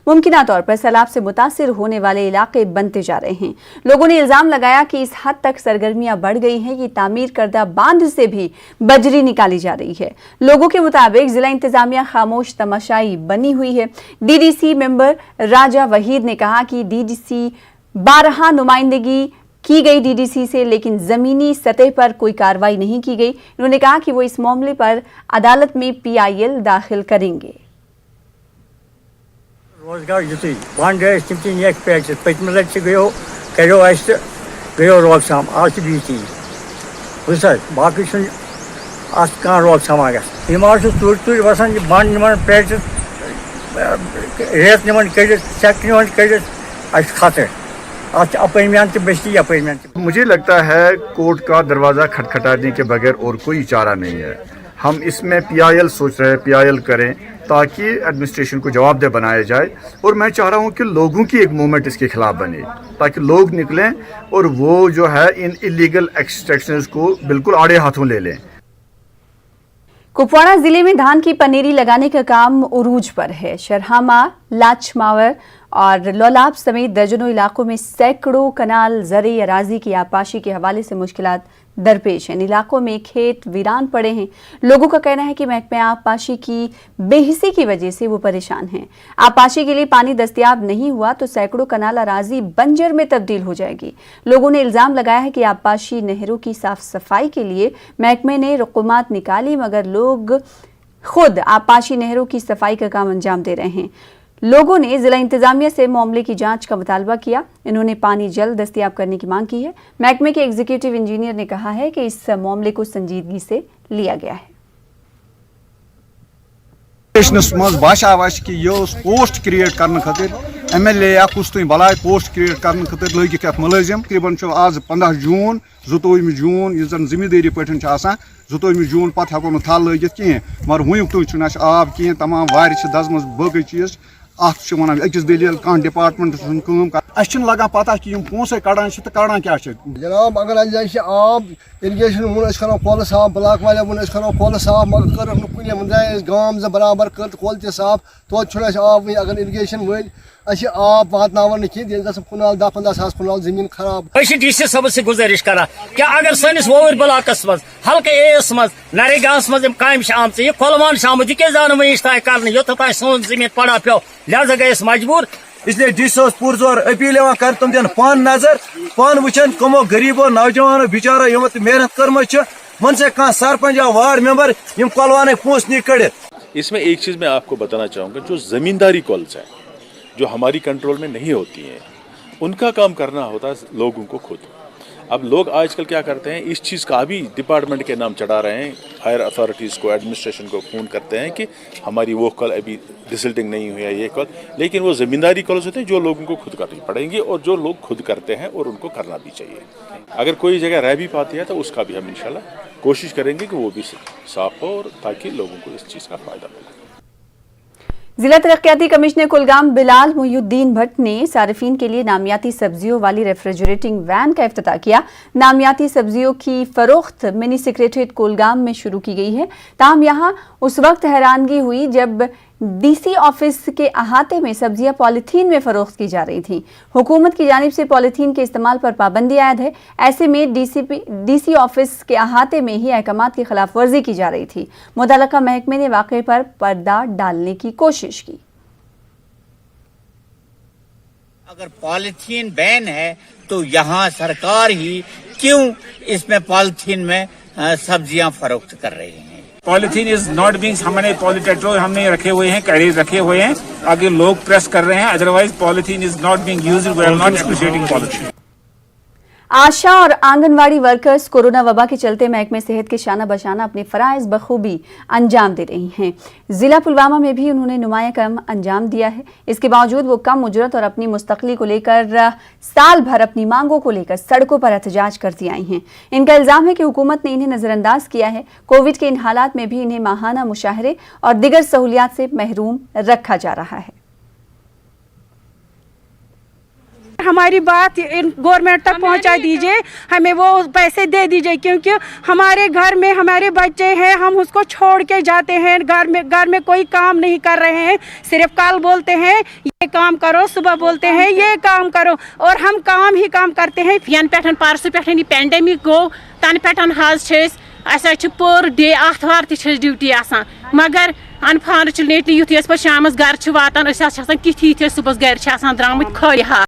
मुमकिना तौर पर सैलाब से मुतासिर होने वाले इलाके बनते जा रहे हैं। लोगों ने इल्जाम लगाया कि इस हद तक सरगर्मियां बढ़ गई हैं कि तामीर करदा बांध से भी बजरी निकाली जा रही है। लोगों के मुताबिक जिला इंतजामिया खामोश तमाशाई बनी हुई है। DDC मेंबर राजा वहीद ने कहा कि DDC 12 नुमाइंदगी की गई DDC से, लेकिन जमीनी सतह पर कोई कार्रवाई नहीं की गई। उन्होंने कहा कि वो इस मामले पर अदालत में PIL दाखिल करेंगे। रोजगार युति बंद पत्म लट गयो रोकथाम आज बुझ बाकी रोकथाम तुर तुर वसान बंद पेट रेत सेक्ट कर मुझे लगता है कोर्ट का दरवाज़ा खटखटाने के बगैर और कोई चारा नहीं है। हम इसमें PIL सोच रहे हैं, PIL करें ताकि एडमिनिस्ट्रेशन को जवाबदेह बनाया जाए। और मैं चाह रहा हूं कि लोगों की एक मूवमेंट इसके खिलाफ बने ताकि लोग निकलें और वो जो है इन इलीगल एक्सट्रैक्शंस को बिल्कुल आड़े हाथों ले लें। कुपवाड़ा जिले में धान की पनेरी लगाने का काम उरूज पर है। शरहामा, लाचमावर और लौलाब समेत दर्जनों इलाकों में सैकड़ों कनाल ज़रे अराजी की आपाशी के हवाले से मुश्किलात दरपेश हैं। इन इलाकों में खेत वीरान पड़े हैं। लोगों का कहना है कि महकमा आपाशी की बेहिसी की वजह से वो परेशान हैं। आपाशी के लिए पानी दस्तयाब नहीं हुआ तो सैकड़ों कनाल अराजी बंजर में तब्दील हो जाएगी। लोगों ने इल्जाम लगाया है कि आपाशी नहरों की साफ सफाई के लिए महकमे ने रकूमात निकाली, मगर लोग खुद आपाशी नहरों की सफाई का काम अंजाम दे रहे हैं। लोगों ने जिला इंतजामिया से मामले की जांच का मुतालबा किया। इन्होंने पानी जल्द दस्तयाब करने की मांग की है। महकमे के एग्जीक्यूटिव इंजीनियर ने कहा है कि इस मामले को संजीदगी से लिया गया है। पोस्ट क्रिएट करने खातिर MLA या कुछ तो बलाय पोस्ट क्रिएट करने खातिर लगिक मुलाजिम तकरीबन आज 15 जून 22 जून इस जिम्मेदारी पे 22 जून पे हेको ना थल लगित कहें, मगर वुक तुम आब कहें, तमाम वार दजम बगै चीज अत अकिस दलील कह डिपार्टमेंट अच्छी लगा पता कि पोस कड़ान तो कड़ान क्या जनाब अगर आब इरीगेशन वो करो कल साफ ब्लाक वाले वो करो कल साफ मगर कर कुन जाए गाम बराबर कर कल त साफ तो आब अगर इरीगेशन वल आब वातान कह कुनाल 10-15 सास कुनाल जमीन खराब डी.सी. साहब से गुजारिश करा क्या अगर सैनिस वोवर ब्लाकस मज हल्के एस मज नरेगास मज काम आम यह कोलवान आमुत यह क्या वश तान कर योत तान सोन जमीन पड़ा पे लिहाजा गए मजबूर इसलिए डी.सी. पुरजोर अपील कर तुम दिन पान नजर पान वचन कमो गरीबो नौजवानों बिचारो यमो मेहनत कर्म मन से कह सरपंच या वार्ड मेंबर यम कलवान पोस नी कड़। इसमें एक चीज़ मैं आपको बताना चाहूँगा, जो ज़मींदारी कॉल्स हैं जो हमारी कंट्रोल में नहीं होती हैं उनका काम करना होता है लोगों को खुद। अब लोग आजकल क्या करते हैं, इस चीज़ का भी डिपार्टमेंट के नाम चढ़ा रहे हैं, हायर अथॉरिटीज़ को, एडमिनिस्ट्रेशन को फ़ोन करते हैं कि हमारी वो कॉल अभी रिजल्टिंग नहीं हुई है ये कॉल, लेकिन वो ज़मींदारी कॉल्स होते हैं जो लोगों को खुद करनी पड़ेंगी और जो लोग खुद करते हैं और उनको करना भी चाहिए। अगर कोई जगह रह भी पाती है तो उसका भी हम इंशाल्लाह कोशिश करेंगे कि वो भी साफ हो और ताकि लोगों को इस चीज़ का फ़ायदा मिले। जिला तरक्याती कमिश्नर कुलगाम बिलाल मुहिउद्दीन भट्ट ने सारिफीन के लिए नामियाती सब्जियों वाली रेफ्रिजरेटिंग वैन का इफ्तिताह किया। नामियाती सब्जियों की फरोख्त मिनी सेक्रेटरीट कुलगाम में शुरू की गई है। ताहम यहाँ उस वक्त हैरानगी हुई जब डीसी ऑफिस के अहाते में सब्जियां पॉलीथीन में फरोख्त की जा रही थीं। हुकूमत की जानिब से पॉलीथीन के इस्तेमाल पर पाबंदी आयद है। ऐसे में डीसी ऑफिस के अहाते में ही अहकामात की खिलाफ वर्जी की जा रही थी। मुतल्लिका महकमे ने वाक़े पर पर्दा डालने की कोशिश की। अगर पॉलीथीन बैन है तो यहाँ सरकार ही क्यों इसमें पॉलीथीन में सब्जियां फरोख्त कर रही हैं। पॉलीथीन इज नॉट बीइंग, हमने पॉलीटेट्रो हमने रखे हुए हैं, कैरीज रखे हुए हैं, आगे लोग प्रेस कर रहे हैं, otherwise polythene is not being used, we are not appreciating polythene. Asha और आंगनवाड़ी वर्कर्स कोरोना वबा के चलते महकमे सेहत के शाना बशाना अपने फराइज बखूबी अंजाम दे रही हैं। जिला पुलवामा में भी उन्होंने नुमाया काम अंजाम दिया है। इसके बावजूद वो कम उजरत और अपनी मुस्तकली को लेकर साल भर अपनी मांगों को लेकर सड़कों पर एहतजाज करती आई हैं। इनका इल्जाम है कि हुकूमत ने इन्हें नजरअंदाज किया है। कोविड के इन हालात में भी इन्हें माहाना मुशाहरे और दिगर सहूलियात से महरूम रखा जा रहा है। हमारी बात गवर्नमेंट तक पहुंचा दीजिए, हमें वो पैसे दे दीजिए, क्योंकि हमारे घर में हमारे बच्चे हैं, हम उसको छोड़ के जाते हैं। घर में कोई काम नहीं कर रहे हैं, सिर्फ कल बोलते हैं ये काम करो, सुबह बोलते हैं ये काम करो, और हम काम ही काम करते हैं। यन पे परसों पे पेंडेमिक गो तन पे पर डे आथवार ड्यूटी आसान, मगर अनफॉर्चुनेटली युथ पे शाम घर वातान तिथि सुबह घर द्रामुत खल हाथ।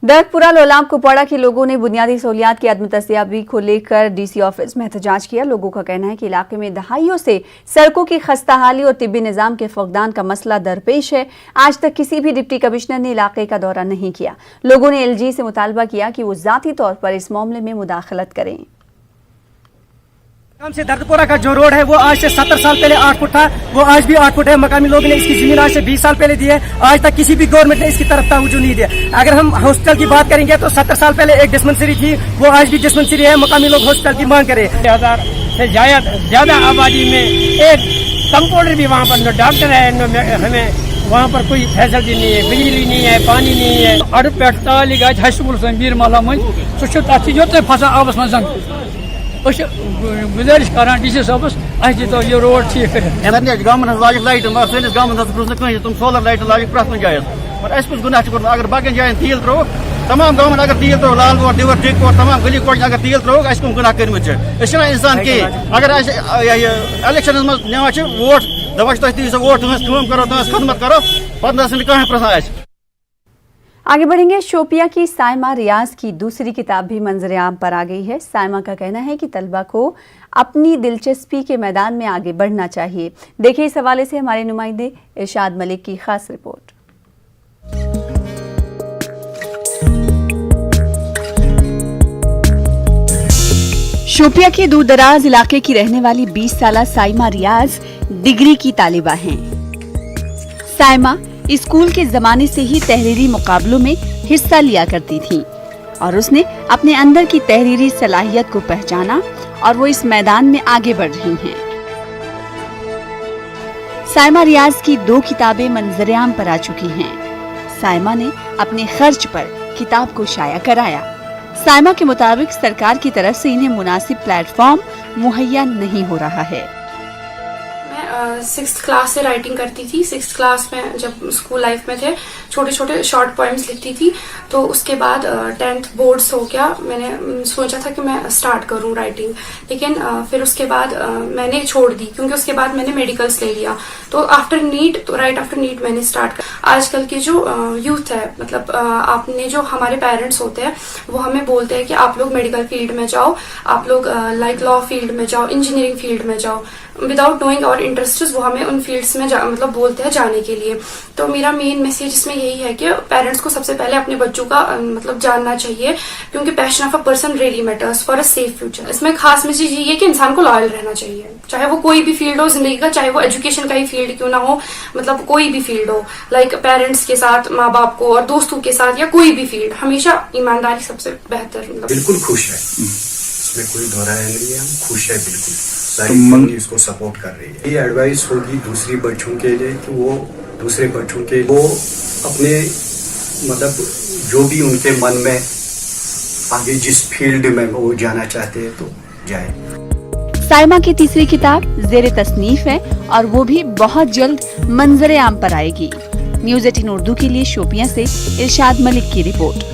दर्दपुरा लोलाब कुपवाड़ा के लोगों ने बुनियादी सहूलियात की अदम दस्तयाबी को लेकर डीसी ऑफिस में एहतजाज किया। लोगों का कहना है कि इलाके में दहाइयों से सड़कों की खस्ताहाली और तिब्बी निज़ाम के फुकदान का मसला दरपेश है। आज तक किसी भी डिप्टी कमिश्नर ने इलाके का दौरा नहीं किया। लोगों ने एलजी से मुतालबा किया कि वो ज़ाती तौर पर इस मामले में मुदाखलत करें। से दर्दपुरा का जो रोड है वो आज से 70 साल पहले 8 फुट था, वो आज भी 8 फुट है। मकामी लोगों ने इसकी जमीन आज से 20 साल पहले दी है, आज तक किसी भी गवर्नमेंट ने इसकी तरफ तवज्जो नहीं दिया। अगर हम हॉस्पिटल की बात करेंगे तो 70 साल पहले एक डिस्पेंसरी थी, वो आज भी डिस्पेंसरी है। मकामी लोग हॉस्पिटल की मांग करें। 1000 से ज्यादा आबादी में एक कंपाउंडर भी वहाँ पर डॉक्टर है, हमें वहाँ पर कोई फैसिलिटी नहीं है, बिजली नहीं है, पानी नहीं है। अड़ पे ताली गई हाई स्कूल बीर माला मज सह फसा आबस मज गुजारिश करान डीसी साहबस तो ये रोड ठीक कर गाँव लाग लाइट सैनिस गाँव कहीं तुम सोलर लाइट लाग प्रथ जाए, पर अस गुनाह अगर बाकी जायन तील त्रो तमाम गाँव अगर तील त्रो लाल कोट डिवर टिक कोट तमाम गली कोट अगर तील त्रो अस गुनाह कर इंसान कह अगर इलेक्शन मज ना वोट दपा तुम वोट तुम करो तुम खदमत करो पे कह प्रसान। आगे बढ़ेंगे। शोपिया की साइमा रियाज की दूसरी किताब भी मंजर आम पर आ गई है। साइमा का कहना है कि तलबा को अपनी दिलचस्पी के मैदान में आगे बढ़ना चाहिए। देखिए इस हवाले से हमारे नुमाइंदे इरशाद मलिक की खास रिपोर्ट। शोपिया के दूर दराज इलाके की रहने वाली 20 साला साइमा रियाज डिग्री की तालिबा हैं। साइमा स्कूल के जमाने से ही तहरीरी मुकाबलों में हिस्सा लिया करती थी और उसने अपने अंदर की तहरीरी सलाहियत को पहचाना और वो इस मैदान में आगे बढ़ रही हैं। साइमा रियाज की 2 किताबें मंजर-ए-आम पर आ चुकी हैं। साइमा ने अपने खर्च पर किताब को शाया कराया। साइमा के मुताबिक सरकार की तरफ से इन्हें मुनासिब प्लेटफॉर्म मुहैया नहीं हो रहा है। मैं 6th क्लास से राइटिंग करती थी। 6th क्लास में जब स्कूल लाइफ में थे छोटे छोटे शॉर्ट पोएम्स लिखती थी। तो उसके बाद 10th बोर्ड्स हो गया, मैंने सोचा था कि मैं स्टार्ट करूं राइटिंग, लेकिन फिर उसके बाद मैंने छोड़ दी क्योंकि उसके बाद मैंने मेडिकल्स ले लिया। तो आफ्टर नीट, तो राइट आफ्टर नीट मैंने स्टार्ट कर। आजकल की जो यूथ है, मतलब आपने जो हमारे पेरेंट्स होते हैं वो हमें बोलते हैं कि आप लोग मेडिकल फील्ड में जाओ, आप लोग लाइक लॉ फील्ड में जाओ, इंजीनियरिंग फील्ड में जाओ। विदाउट नोइंग और इंटरेस्ट वो हमें उन फील्ड्स में मतलब बोलते हैं जाने के लिए। तो मेरा मेन मैसेज इसमें यही है कि पेरेंट्स को सबसे पहले अपने बच्चों का मतलब जानना चाहिए, क्योंकि passion of a person really matters for a safe future. इसमें खास मैसेज ये है कि इंसान को लॉयल रहना चाहिए, चाहे वो कोई भी फील्ड हो जिंदगी का, चाहे वो एजुकेशन का ही फील्ड क्यों ना हो, मतलब कोई भी फील्ड हो, लाइक पेरेंट्स के साथ, माँ बाप को और दोस्तों के साथ, या कोई भी फील्ड, हमेशा ईमानदारी सबसे बेहतर। मतलब बिल्कुल खुश है, इसमें कोई दोहराया नहीं है, हम खुश है बिल्कुल। सारी फैमिली इसको सपोर्ट कर रही है। ये एडवाइस होगी दूसरी बच्चों के लिए कि वो दूसरे बच्चों के वो अपने मतलब जो भी उनके मन में आगे जिस फील्ड में वो जाना चाहते हैं तो जाए। साइमा की तीसरी किताब ज़ेरे तसनीफ है और वो भी बहुत जल्द मंजरे आम पर आएगी। न्यूज़ 18 उर्दू के लिए शोपियां से इरशाद मलिक की रिपोर्ट।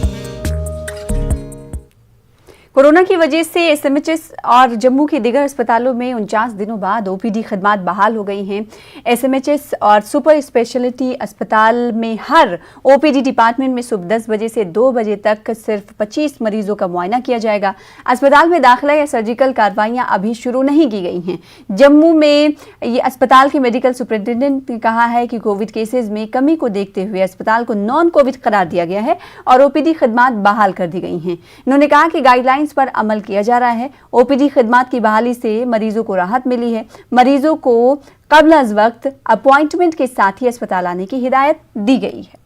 कोरोना की वजह से एसएमएचएस और जम्मू के दिगर अस्पतालों में 49 दिनों बाद ओपीडी खदमात बहाल हो गई हैं। एसएमएचएस और सुपर स्पेशलिटी अस्पताल में हर ओपीडी डिपार्टमेंट में सुबह 10 बजे से 2 बजे तक सिर्फ 25 मरीजों का मुआयना किया जाएगा। अस्पताल में दाखिला या सर्जिकल कार्रवाइयां अभी शुरू नहीं की गई हैं। जम्मू में ये अस्पताल के मेडिकल सुपरिटेंडेंट ने कहा है कि कोविड केसेज में कमी को देखते हुए अस्पताल को नॉन कोविड करार दिया गया है और ओपीडी खदमात बहाल कर दी गई हैं। उन्होंने कहा कि गाइडलाइंस पर अमल किया जा रहा है। ओपीडी खिदमात की बहाली से मरीजों को राहत मिली है। मरीजों को कब्ल अज वक्त अपॉइंटमेंट के साथ ही अस्पताल आने की हिदायत दी गई है।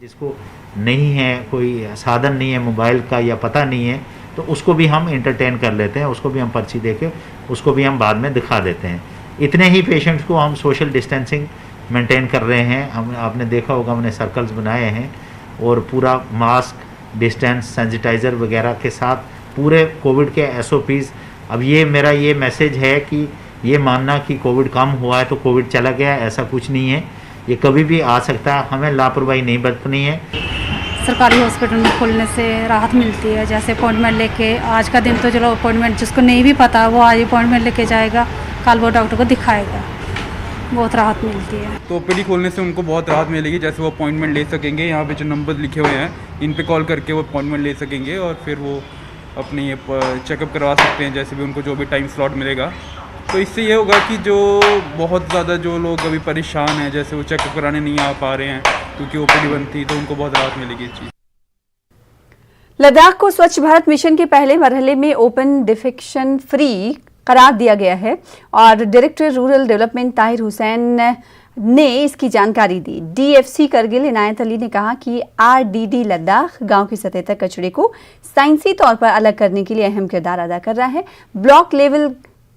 जिसको नहीं है, कोई साधन नहीं है मोबाइल का या पता नहीं है, तो उसको भी हम एंटरटेन कर लेते हैं, उसको भी हम पर्ची देके उसको भी हम बाद में दिखा देते हैं। इतने ही पेशेंट्स को हम सोशल डिस्टेंसिंग मेंटेन कर रहे हैं। हम आपने देखा होगा हमने सर्कल्स बनाए हैं और पूरा मास्क, डिस्टेंस, सैनिटाइज़र वगैरह के साथ पूरे कोविड के SOPs। अब ये मेरा ये मैसेज है कि ये मानना कि कोविड कम हुआ है तो कोविड चला गया, ऐसा कुछ नहीं है। ये कभी भी आ सकता है, हमें लापरवाही नहीं बरतनी है। सरकारी हॉस्पिटल में खुलने से राहत मिलती है। जैसे अपॉइंटमेंट लेके, आज का दिन तो चलो अपॉइंटमेंट जिसको नहीं भी पता वो आज अपॉइंटमेंट लेके जाएगा, कल वो डॉक्टर को दिखाएगा, बहुत राहत मिलती है। तो ओपीडी खोलने से उनको बहुत राहत मिलेगी। जैसे वो अपॉइंटमेंट ले सकेंगे, यहाँ पे जो नंबर लिखे हुए हैं इन पे कॉल करके वो अपॉइंटमेंट ले सकेंगे और फिर वो अपनी ये चेकअप करवा सकते हैं, जैसे भी उनको जो भी टाइम स्लॉट मिलेगा। तो इससे ये होगा कि जो बहुत ज़्यादा जो लोग अभी परेशान हैं, जैसे वो चेकअप कराने नहीं आ पा रहे हैं क्योंकि ओपीडी बंद थी, तो उनको बहुत राहत मिलेगी इस चीज़। लद्दाख को स्वच्छ भारत मिशन के पहले मरहले में ओपन डिफेक्शन फ्री करार दिया गया है और director rural development Tahir Hussain ने इसकी जानकारी दी। DFC करगिल इनायत अली ने कहा कि RDD लद्दाख गांव की सतह तक कचरे को साइंसी तौर पर अलग करने के लिए अहम किरदार अदा कर रहा है। ब्लॉक लेवल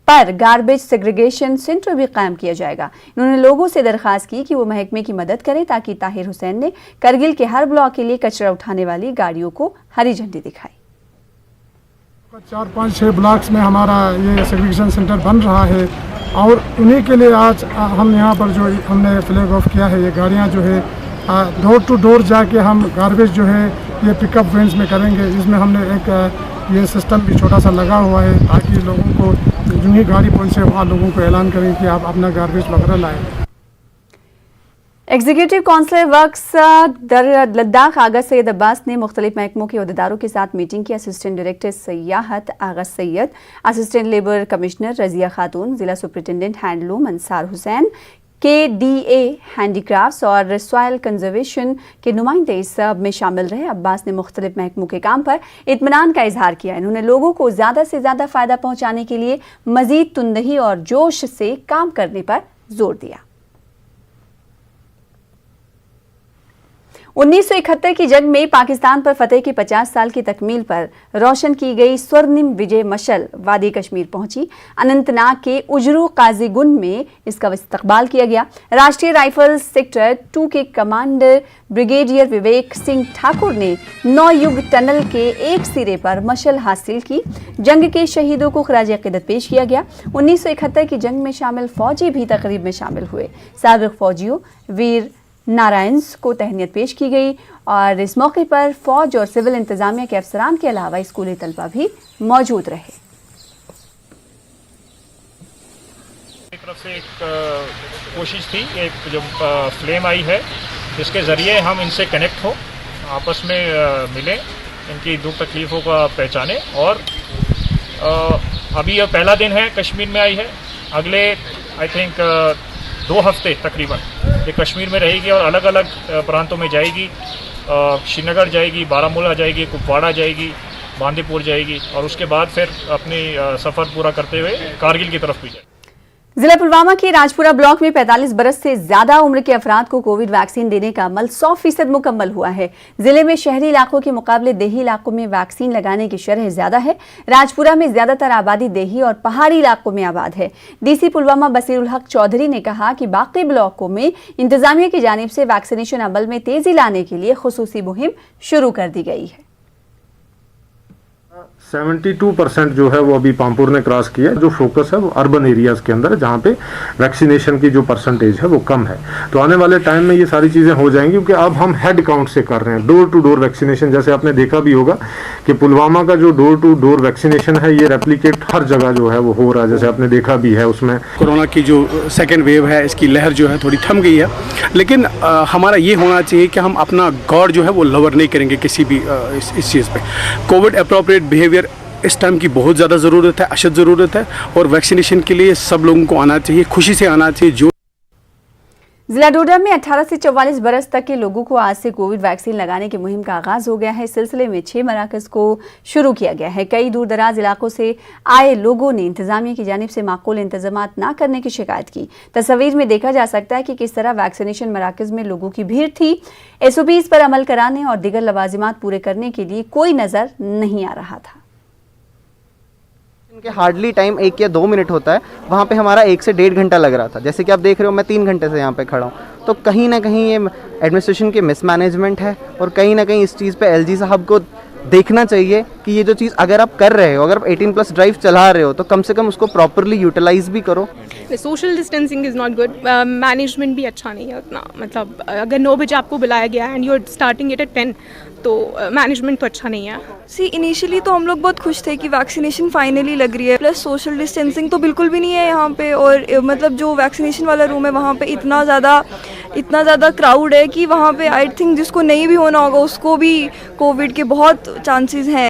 पर गार्बेज सेग्रीगेशन सेंटर भी कायम किया जाएगा। उन्होंने लोगों से दरखास्त की कि वो महकमे की मदद करें ताकि ताहिर हुसैन ने करगिल के हर ब्लॉक के लिए कचरा उठाने वाली गाड़ियों को हरी झंडी दिखाई। 4-5-6 ब्लॉक्स में हमारा ये सेग्रीगेशन सेंटर बन रहा है और उन्हीं के लिए आज हम यहाँ पर जो हमने फ्लैग ऑफ किया है, ये गाड़ियाँ जो है डोर टू डोर जाके हम गार्बेज जो है ये पिकअप वैन्स में करेंगे। इसमें हमने एक ये सिस्टम भी छोटा सा लगा हुआ है ताकि लोगों को जो ही गाड़ी पहुँचे वहाँ लोगों को ऐलान करें कि आप अपना गार्बेज वगैरह लाएँ। Executive councillor works Ladakh Aga Syed Abbas ने मुख्तलिफ महकमों के अहदेदारों के साथ मीटिंग की। असिस्टेंट डायरेक्टर सयाहत Aga Syed, assistant labour commissioner Razia Khatoon, जिला superintendent handloom Ansar Hussain, KDA handicrafts और सॉइल कंजर्वेशन के नुमाइंदे इस सब में शामिल रहे। अब्बास ने मुख्तलिफ महकमों के काम पर इत्मीनान का इजहार किया। इन्होंने लोगों को ज़्यादा से ज़्यादा फ़ायदा पहुँचाने के लिए मज़ीद तुंदही और जोश से काम करने पर जोर दिया। 1971 की जंग में पाकिस्तान पर फतेह की 50 साल की तकमील पर रोशन की गई स्वर्णिम विजय मशल वादी कश्मीर पहुंची। अनंतनाग के उजरू काजीगुंड में इसका इस्तकबाल किया गया। राष्ट्रीय राइफल्स सेक्टर 2 के कमांडर ब्रिगेडियर विवेक सिंह ठाकुर ने 9 युग टनल के एक सिरे पर मशल हासिल की। जंग के शहीदों को खराज अकीदत पेश किया गया। 1971 की जंग में शामिल फौजी भी तकरीब में शामिल हुए। साबिक फौजियों वीर नारायण्स को तहनीत पेश की गई और इस मौके पर फौज और सिविल इंतजामिया के अफसरान के अलावा स्कूली तलबा भी मौजूद रहे। एक तरफ से एक कोशिश थी, एक जो फ्लेम आई है इसके ज़रिए हम इनसे कनेक्ट हो, आपस में मिलें, इनकी दुख तकलीफ़ों को पहचानें। और अभी यह पहला दिन है कश्मीर में आई है, अगले आई थिंक 2 हफ्ते तकरीबन ये कश्मीर में रहेगी और अलग अलग प्रांतों में जाएगी। श्रीनगर जाएगी, बारामूला जाएगी, कुपवाड़ा जाएगी, बांदीपुर जाएगी और उसके बाद फिर अपनी सफ़र पूरा करते हुए कारगिल की तरफ भी जाएगी। जिला पुलवामा के राजपुरा ब्लॉक में 45 बरस से ज्यादा उम्र के अफराद को कोविड वैक्सीन देने का अमल 100% मुकम्मल हुआ है। जिले में शहरी इलाकों के मुकाबले देही इलाकों में वैक्सीन लगाने की शरह ज्यादा है। राजपुरा में ज्यादातर आबादी देही और पहाड़ी इलाकों में आबाद है। डीसी पुलवामा बसीरुल हक चौधरी ने कहा कि बाकी ब्लॉकों में इंतजामिया की जानिब से वैक्सीनेशन अमल में तेजी लाने के लिए खुसूसी मुहिम शुरू कर दी गई है। 72% जो है वो अभी पामपुर ने क्रॉस किया। जो फोकस है वो अर्बन एरियाज़ के अंदर है जहाँ पे वैक्सीनेशन की जो परसेंटेज है वो कम है। तो आने वाले टाइम में ये सारी चीज़ें हो जाएंगी क्योंकि अब हम हेड काउंट से कर रहे हैं, डोर टू डोर वैक्सीनेशन। जैसे आपने देखा भी होगा कि पुलवामा का जो डोर टू डोर वैक्सीनेशन है ये रेप्लिकेट हर जगह जो है वो हो रहा है, जैसे आपने देखा भी है। उसमें कोरोना की जो सेकेंड वेव है इसकी लहर जो है थोड़ी थम गई है, लेकिन हमारा ये होना चाहिए कि हम अपना गॉड जो है वो लवर नहीं करेंगे किसी भी इस चीज़ पे। कोविड अप्रोप्रिएट बिहेवियर इस टाइम की बहुत ज़्यादा ज़रूरत है, अशद ज़रूरत है और वैक्सीनेशन के लिए सब लोगों को आना चाहिए, खुशी से आना चाहिए। जो जिला डोडा में 18 से 44 बरस तक के लोगों को आज से कोविड वैक्सीन लगाने की मुहिम का आगाज हो गया है। इस सिलसिले में 6 मराकज को शुरू किया गया है। कई दूर दराज इलाकों से आए लोगों ने इंतजामिया की जानिब से माकूल इंतजामात न करने की शिकायत की। तस्वीर में देखा जा सकता है कि किस तरह वैक्सीनेशन मराकज में लोगों की भीड़ थी। SOPs पर अमल कराने और दीगर लवाजिमात पूरे करने के लिए कोई नजर नहीं आ रहा था। इनके हार्डली टाइम 1 या 2 मिनट होता है, वहाँ पे हमारा 1 से 1.5 घंटा लग रहा था। जैसे कि आप देख रहे हो मैं 3 घंटे से यहाँ पे खड़ा हूँ। तो कहीं ना कहीं ये एडमिनिस्ट्रेशन के मिसमैनेजमेंट है और कहीं ना कहीं इस चीज़ पे LG साहब को देखना चाहिए कि ये जो चीज़ अगर आप कर रहे हो, अगर आप 18+ ड्राइव चला रहे हो तो कम से कम उसको प्रॉपरली यूटिलाइज भी करो। Social distancing is not good, management भी अच्छा नहीं है उतना। मतलब अगर 9 बजे आपको बुलाया गया and you are starting at 10 तो मैनेजमेंट तो अच्छा नहीं है। इनिशियली तो हम लोग बहुत खुश थे कि वैक्सीनेशन फाइनली लग रही है, प्लस सोशल डिस्टेंसिंग तो बिल्कुल भी नहीं है यहाँ पे। और मतलब जो वैक्सीनेशन वाला रूम है वहाँ पे इतना ज़्यादा क्राउड है कि वहाँ पे आई थिंक जिसको नहीं भी होना होगा उसको भी कोविड के बहुत चांसेस हैं।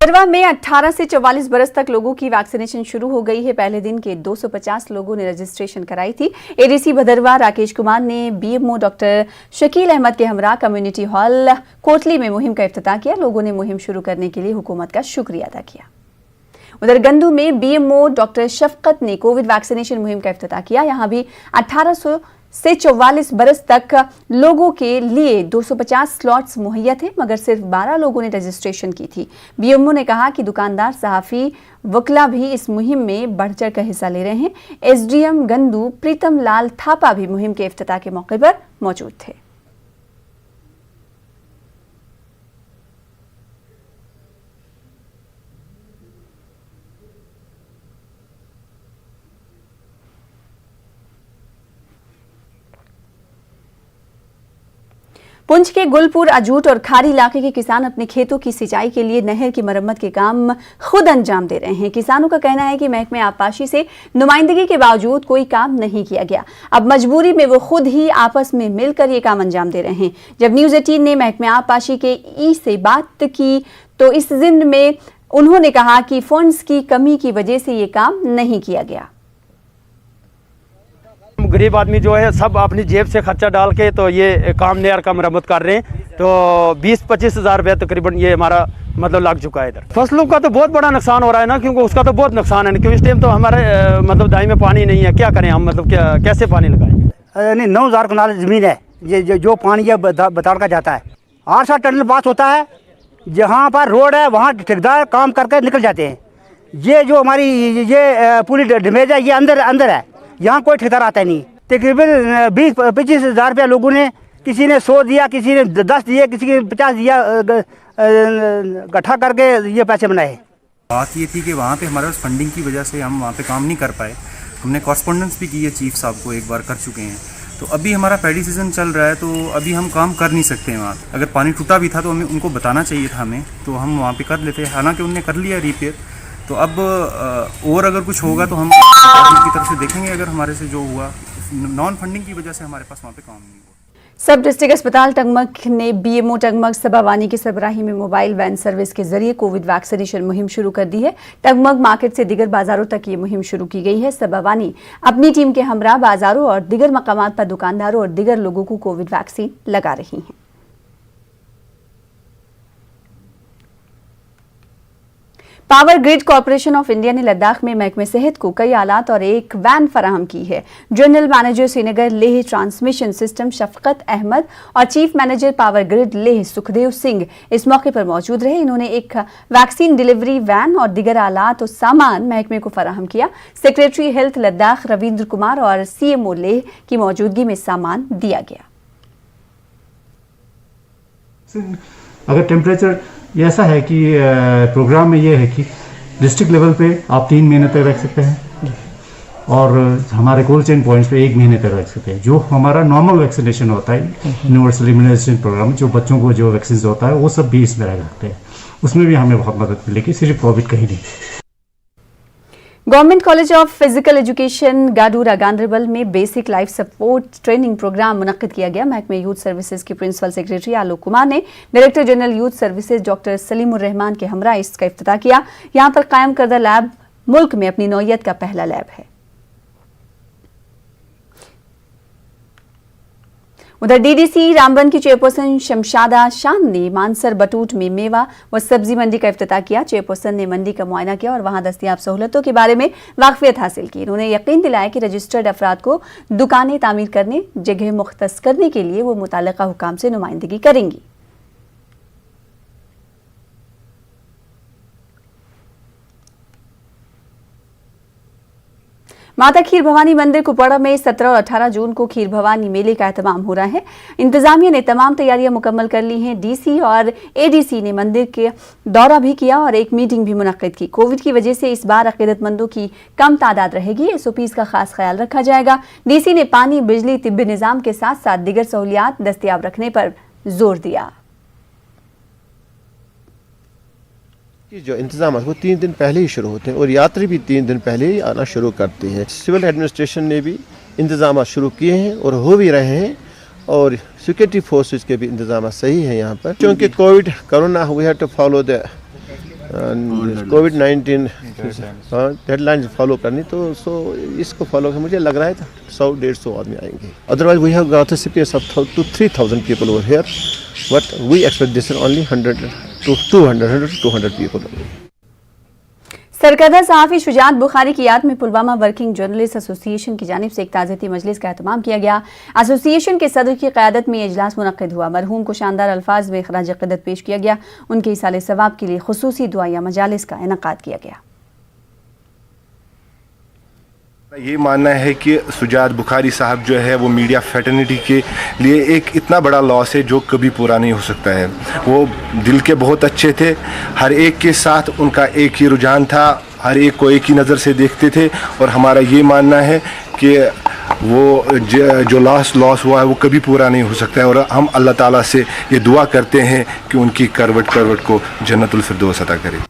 बदरवा में 18 से 44 बरस तक लोगों की वैक्सीनेशन शुरू हो गई है। पहले दिन के 250 लोगों ने रजिस्ट्रेशन कराई थी। ADC भदरवा राकेश कुमार ने BMO डॉक्टर शकील अहमद के हमरा कम्युनिटी हॉल कोटली में मुहिम का इफ्तिताह किया। लोगों ने मुहिम शुरू करने के लिए हुकूमत का शुक्रिया अदा किया। उधर गंदू में BMO डॉक्टर शफकत ने कोविड वैक्सीनेशन मुहिम का इफ्तिताह किया। यहाँ भी 1800 से 44 बरस तक लोगों के लिए 250 स्लॉट्स मुहैया थे, मगर सिर्फ 12 लोगों ने रजिस्ट्रेशन की थी। BMO ने कहा कि दुकानदार, सहाफ़ी, वकला भी इस मुहिम में बढ़ चढ़ कर हिस्सा ले रहे हैं। SDM गंदू प्रीतम लाल थापा भी मुहिम के इफ्तिताह के मौके पर मौजूद थे। पुंछ के गुलपुर, अजूट और खारी इलाके के किसान अपने खेतों की सिंचाई के लिए नहर की मरम्मत के काम खुद अंजाम दे रहे हैं। किसानों का कहना है कि महकमे आबपाशी से नुमाइंदगी के बावजूद कोई काम नहीं किया गया। अब मजबूरी में वो खुद ही आपस में मिलकर ये काम अंजाम दे रहे हैं। जब न्यूज़ 18 ने महकमे आबपाशी के ई से बात की तो इस जिम्न में उन्होंने कहा कि फंड्स की कमी की वजह से ये काम नहीं किया गया। गरीब आदमी जो है सब अपनी जेब से खर्चा डाल के तो ये काम नहर का मरम्मत कर रहे हैं। तो 20-25 हज़ार रुपये तकरीबन ये हमारा मतलब लग चुका है इधर। फसलों का तो बहुत बड़ा नुकसान हो रहा है ना, क्योंकि उसका तो बहुत नुकसान है, क्योंकि इस टाइम तो हमारे मतलब दाई में पानी नहीं है। क्या करें हम, मतलब क्या कैसे पानी लगाएं? नहीं 9000 कनाल ज़मीन है ये जो पानी ये बताड़ का जाता है, 8-7 टनल पास होता है। जहाँ पर रोड है वहाँ ठेकेदार काम करके निकल जाते हैं। ये जो हमारी ये पूरी डैमेज है ये अंदर है, यहाँ कोई ठेकेदार आता नहीं। तकरीबन 20-25 हज़ार रुपया लोगों ने, किसी ने 100 दिया, किसी ने 10 दिए, किसी ने 50 दिया, इकट्ठा करके ये पैसे बनाए। बात ये थी कि वहाँ पे हमारे पास फंडिंग की वजह से हम वहाँ पे काम नहीं कर पाए। हमने कॉरस्पॉन्डेंस भी की है, चीफ साहब को एक बार कर चुके हैं। तो अभी हमारा पैडी सीज़न चल रहा है, तो अभी हम काम कर नहीं सकते हैं वहाँ। अगर पानी टूटा भी था तो हमें उनको बताना चाहिए था हमें, तो हम वहाँ पे कर लेते। हालांकि उनने कर लिया रिपेयर। तो अब और अगर कुछ होगा तो हम की तरफ से देखेंगे। अगर हमारे से जो हुआ नॉन फंडिंग की वजह से हमारे पास वहाँ पे काम नहीं हुआ। सब डिस्ट्रिक्ट अस्पताल टंगमक ने बीएमओ टंगमक सबावानी की सरबराही में मोबाइल वैन सर्विस के जरिए कोविड वैक्सीनेशन मुहिम शुरू कर दी है। टंगमक मार्केट से दिगर बाजारों तक ये मुहिम शुरू की गई है। सबावानी अपनी टीम के हमरा बाजारों और दिगर मकामात पर दुकानदारों और दिगर लोगों को कोविड वैक्सीन लगा रही हैं। Power grid corporation of India ने लद्दाख में महकमे सेहत को कई आलात और एक वैन फराहम की है। General manager Srinagar Leh transmission system Shafqat Ahmad और chief manager power grid Leh Sukhdev Singh इस मौके पर मौजूद रहे। इन्होंने एक वैक्सीन डिलीवरी वैन और दिगर आलात और सामान महकमे को फराहम किया। सेक्रेटरी हेल्थ लद्दाख रविंद्र कुमार और सीएमओ लेह की मौजूदगी में सामान दिया गया। अगर टेम्परेचर ऐसा है कि प्रोग्राम में ये है कि डिस्ट्रिक्ट लेवल पे आप 3 महीने तक रख सकते हैं और हमारे कोल्ड चेन पॉइंट्स पे 1 महीने तक रख सकते हैं। जो हमारा नॉर्मल वैक्सीनेशन होता है, यूनिवर्सल इम्यूनाइजेशन प्रोग्राम, जो बच्चों को जो वैक्सीन होता है वो सब भी इसमें रख सकते हैं। उसमें भी हमें बहुत मदद मिलेगी, सिर्फ कोविड कहीं नहीं। Government college of physical education Gadoora Ganderbal में basic life support training programme मुनक्किद किया गया। महकमे यूथ सर्विसेज के प्रिंसिपल सेक्रेटरी आलोक कुमार ने director general youth services doctor Salimur Rahman के हमरा इसका इफ्तिताह किया। यहां पर कायम करदा लैब मुल्क में अपनी नौयत का पहला लैब है। उधर डीडीसी रामबन की चेयरपर्सन शमशादा शान ने मानसर बटूट में मेवा व सब्जी मंडी का इफ्तिताह किया। चेयरपर्सन ने मंडी का मुआयना किया और वहां दस्तियाब सहूलतों के बारे में वाकफियत हासिल की। उन्होंने यकीन दिलाया कि रजिस्टर्ड अफराद को दुकानें तामीर करने, जगह मुख्तस करने के लिए वो मुताल्लिका हुकाम से नुमाइंदगी करेंगी। माता खीर भवानी मंदिर कुपवाड़ा में 17 और 18 जून को खीर भवानी मेले का एहतमाम हो रहा है। इंतजामिया ने तमाम तैयारियां मुकम्मल कर ली हैं। डीसी और एडीसी ने मंदिर के दौरा भी किया और एक मीटिंग भी मुनक्किद की। कोविड की वजह से इस बार अकीदतमंदों की कम तादाद रहेगी। एसओपीज का खास ख्याल रखा जाएगा। डीसी ने पानी, बिजली, तिब्बी निज़ाम के साथ साथ दिगर सहूलियात दस्तियाब रखने पर जोर दिया। कि जो इंतजाम वो 3 दिन पहले ही शुरू होते हैं और यात्री भी 3 दिन पहले ही आना शुरू करते हैं। सिविल एडमिनिस्ट्रेशन ने भी इंतजाम शुरू किए हैं और हो भी रहे हैं और सिक्योरिटी फोर्सेस के भी इंतजाम सही है यहाँ पर। क्योंकि covid corona we have to follow the कोविड-19 डेडलाइन फॉलो करनी, तो इसको फॉलो कर मुझे लग रहा है 100-150 आदमी आएंगे। Otherwise we have got space of 2-3,000 people over here, but we expect this only 100 to 200 people. सरकर्दा सहाफ़ी शुजात बुखारी की याद में पुलवामा वर्किंग जर्नलिस्ट एसोसिएशन की जानिब से एक ताज़ियती मजलिस का एहतमाम किया गया। एसोसिएशन के सदर की क़यादत में इजलास मुनक्किद हुआ। मरहूम को शानदार अल्फाज में ख़राज क़दर पेश किया गया। उनके इसाले सवाब के लिए खुसूसी दुआया मजालिस का इनक़ाद किया गया। ये मानना है कि शुजात बुखारी साहब जो है वो मीडिया फैटर्निटी के लिए एक इतना बड़ा लॉस है जो कभी पूरा नहीं हो सकता है। वो दिल के बहुत अच्छे थे, हर एक के साथ उनका एक ही रुझान था, हर एक को एक ही नज़र से देखते थे और हमारा ये मानना है कि वो जो लॉस हुआ है वो कभी पूरा नहीं हो सकता है और हम अल्लाह ताला से ये दुआ करते हैं कि उनकी करवट को जन्नतुल फिरदौस अता करे।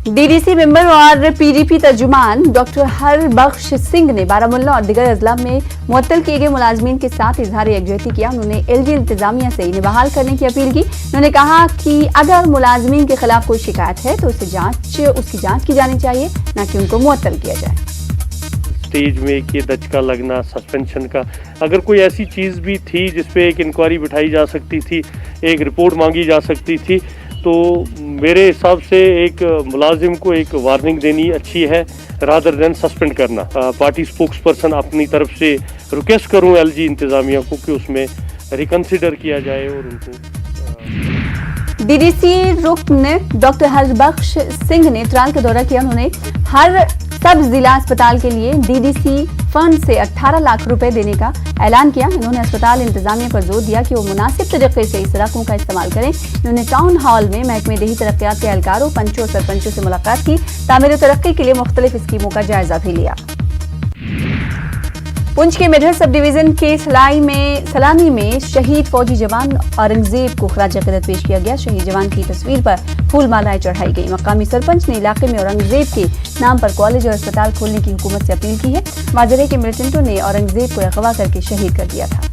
डीडीसी मेंबर और पीडीपी तर्जुमान डॉक्टर हरबख्श सिंह ने बारामुल्ला और दिगर अजला में मुअत्तल किए गए मुलाजमीन के साथ इजहार यकजहती किया। उन्होंने एलजी इंतजामिया से इन्हें बहाल करने की अपील की। उन्होंने कहा कि अगर मुलाजमीन के खिलाफ कोई शिकायत है तो उसकी जांच की जानी चाहिए, न कि उनको मुअत्तल किया जाए। स्टेज में एक ये दचका लगना सस्पेंशन का, अगर कोई ऐसी चीज़ भी थी जिस पे एक इंक्वायरी बिठाई जा सकती थी, एक रिपोर्ट मांगी जा सकती थी, तो मेरे हिसाब से एक मुलाजिम को एक वार्निंग देनी अच्छी है रादर देन सस्पेंड करना। पार्टी स्पोक्स पर्सन अपनी तरफ से रिक्वेस्ट करूं एलजी इंतजामिया को कि उसमें रिकंसिडर किया जाए और उनको डीडीसी रुकन डॉक्टर हरबख्श सिंह ने त्राल का दौरा किया। उन्होंने हर सब जिला अस्पताल के लिए डीडीसी फंड से 18 लाख रुपए देने का ऐलान किया। उन्होंने अस्पताल इंतजामिया पर जोर दिया कि वो मुनासिब तरीके से इस रकम का इस्तेमाल करें। उन्होंने टाउन हॉल में महकमे देही तरक्कियात के एहलकारों, पंचों और सरपंचों से मुलाकात की। तामीर तरक्की के लिए मुख्तलिफ स्कीमों का जायजा भी लिया। पुंछ के मेढर सब डिवीजन के सलामी में शहीद फौजी जवान औरंगजेब को खराज अकीदत पेश किया गया। शहीद जवान की तस्वीर पर फूल मालाएं चढ़ाई गई। मकामी सरपंच ने इलाके में औरंगजेब के नाम पर कॉलेज और अस्पताल खोलने की हुकूमत से अपील की है। वाजरे के मिलिटेंटों ने औरंगजेब को अगवा करके शहीद कर दिया था।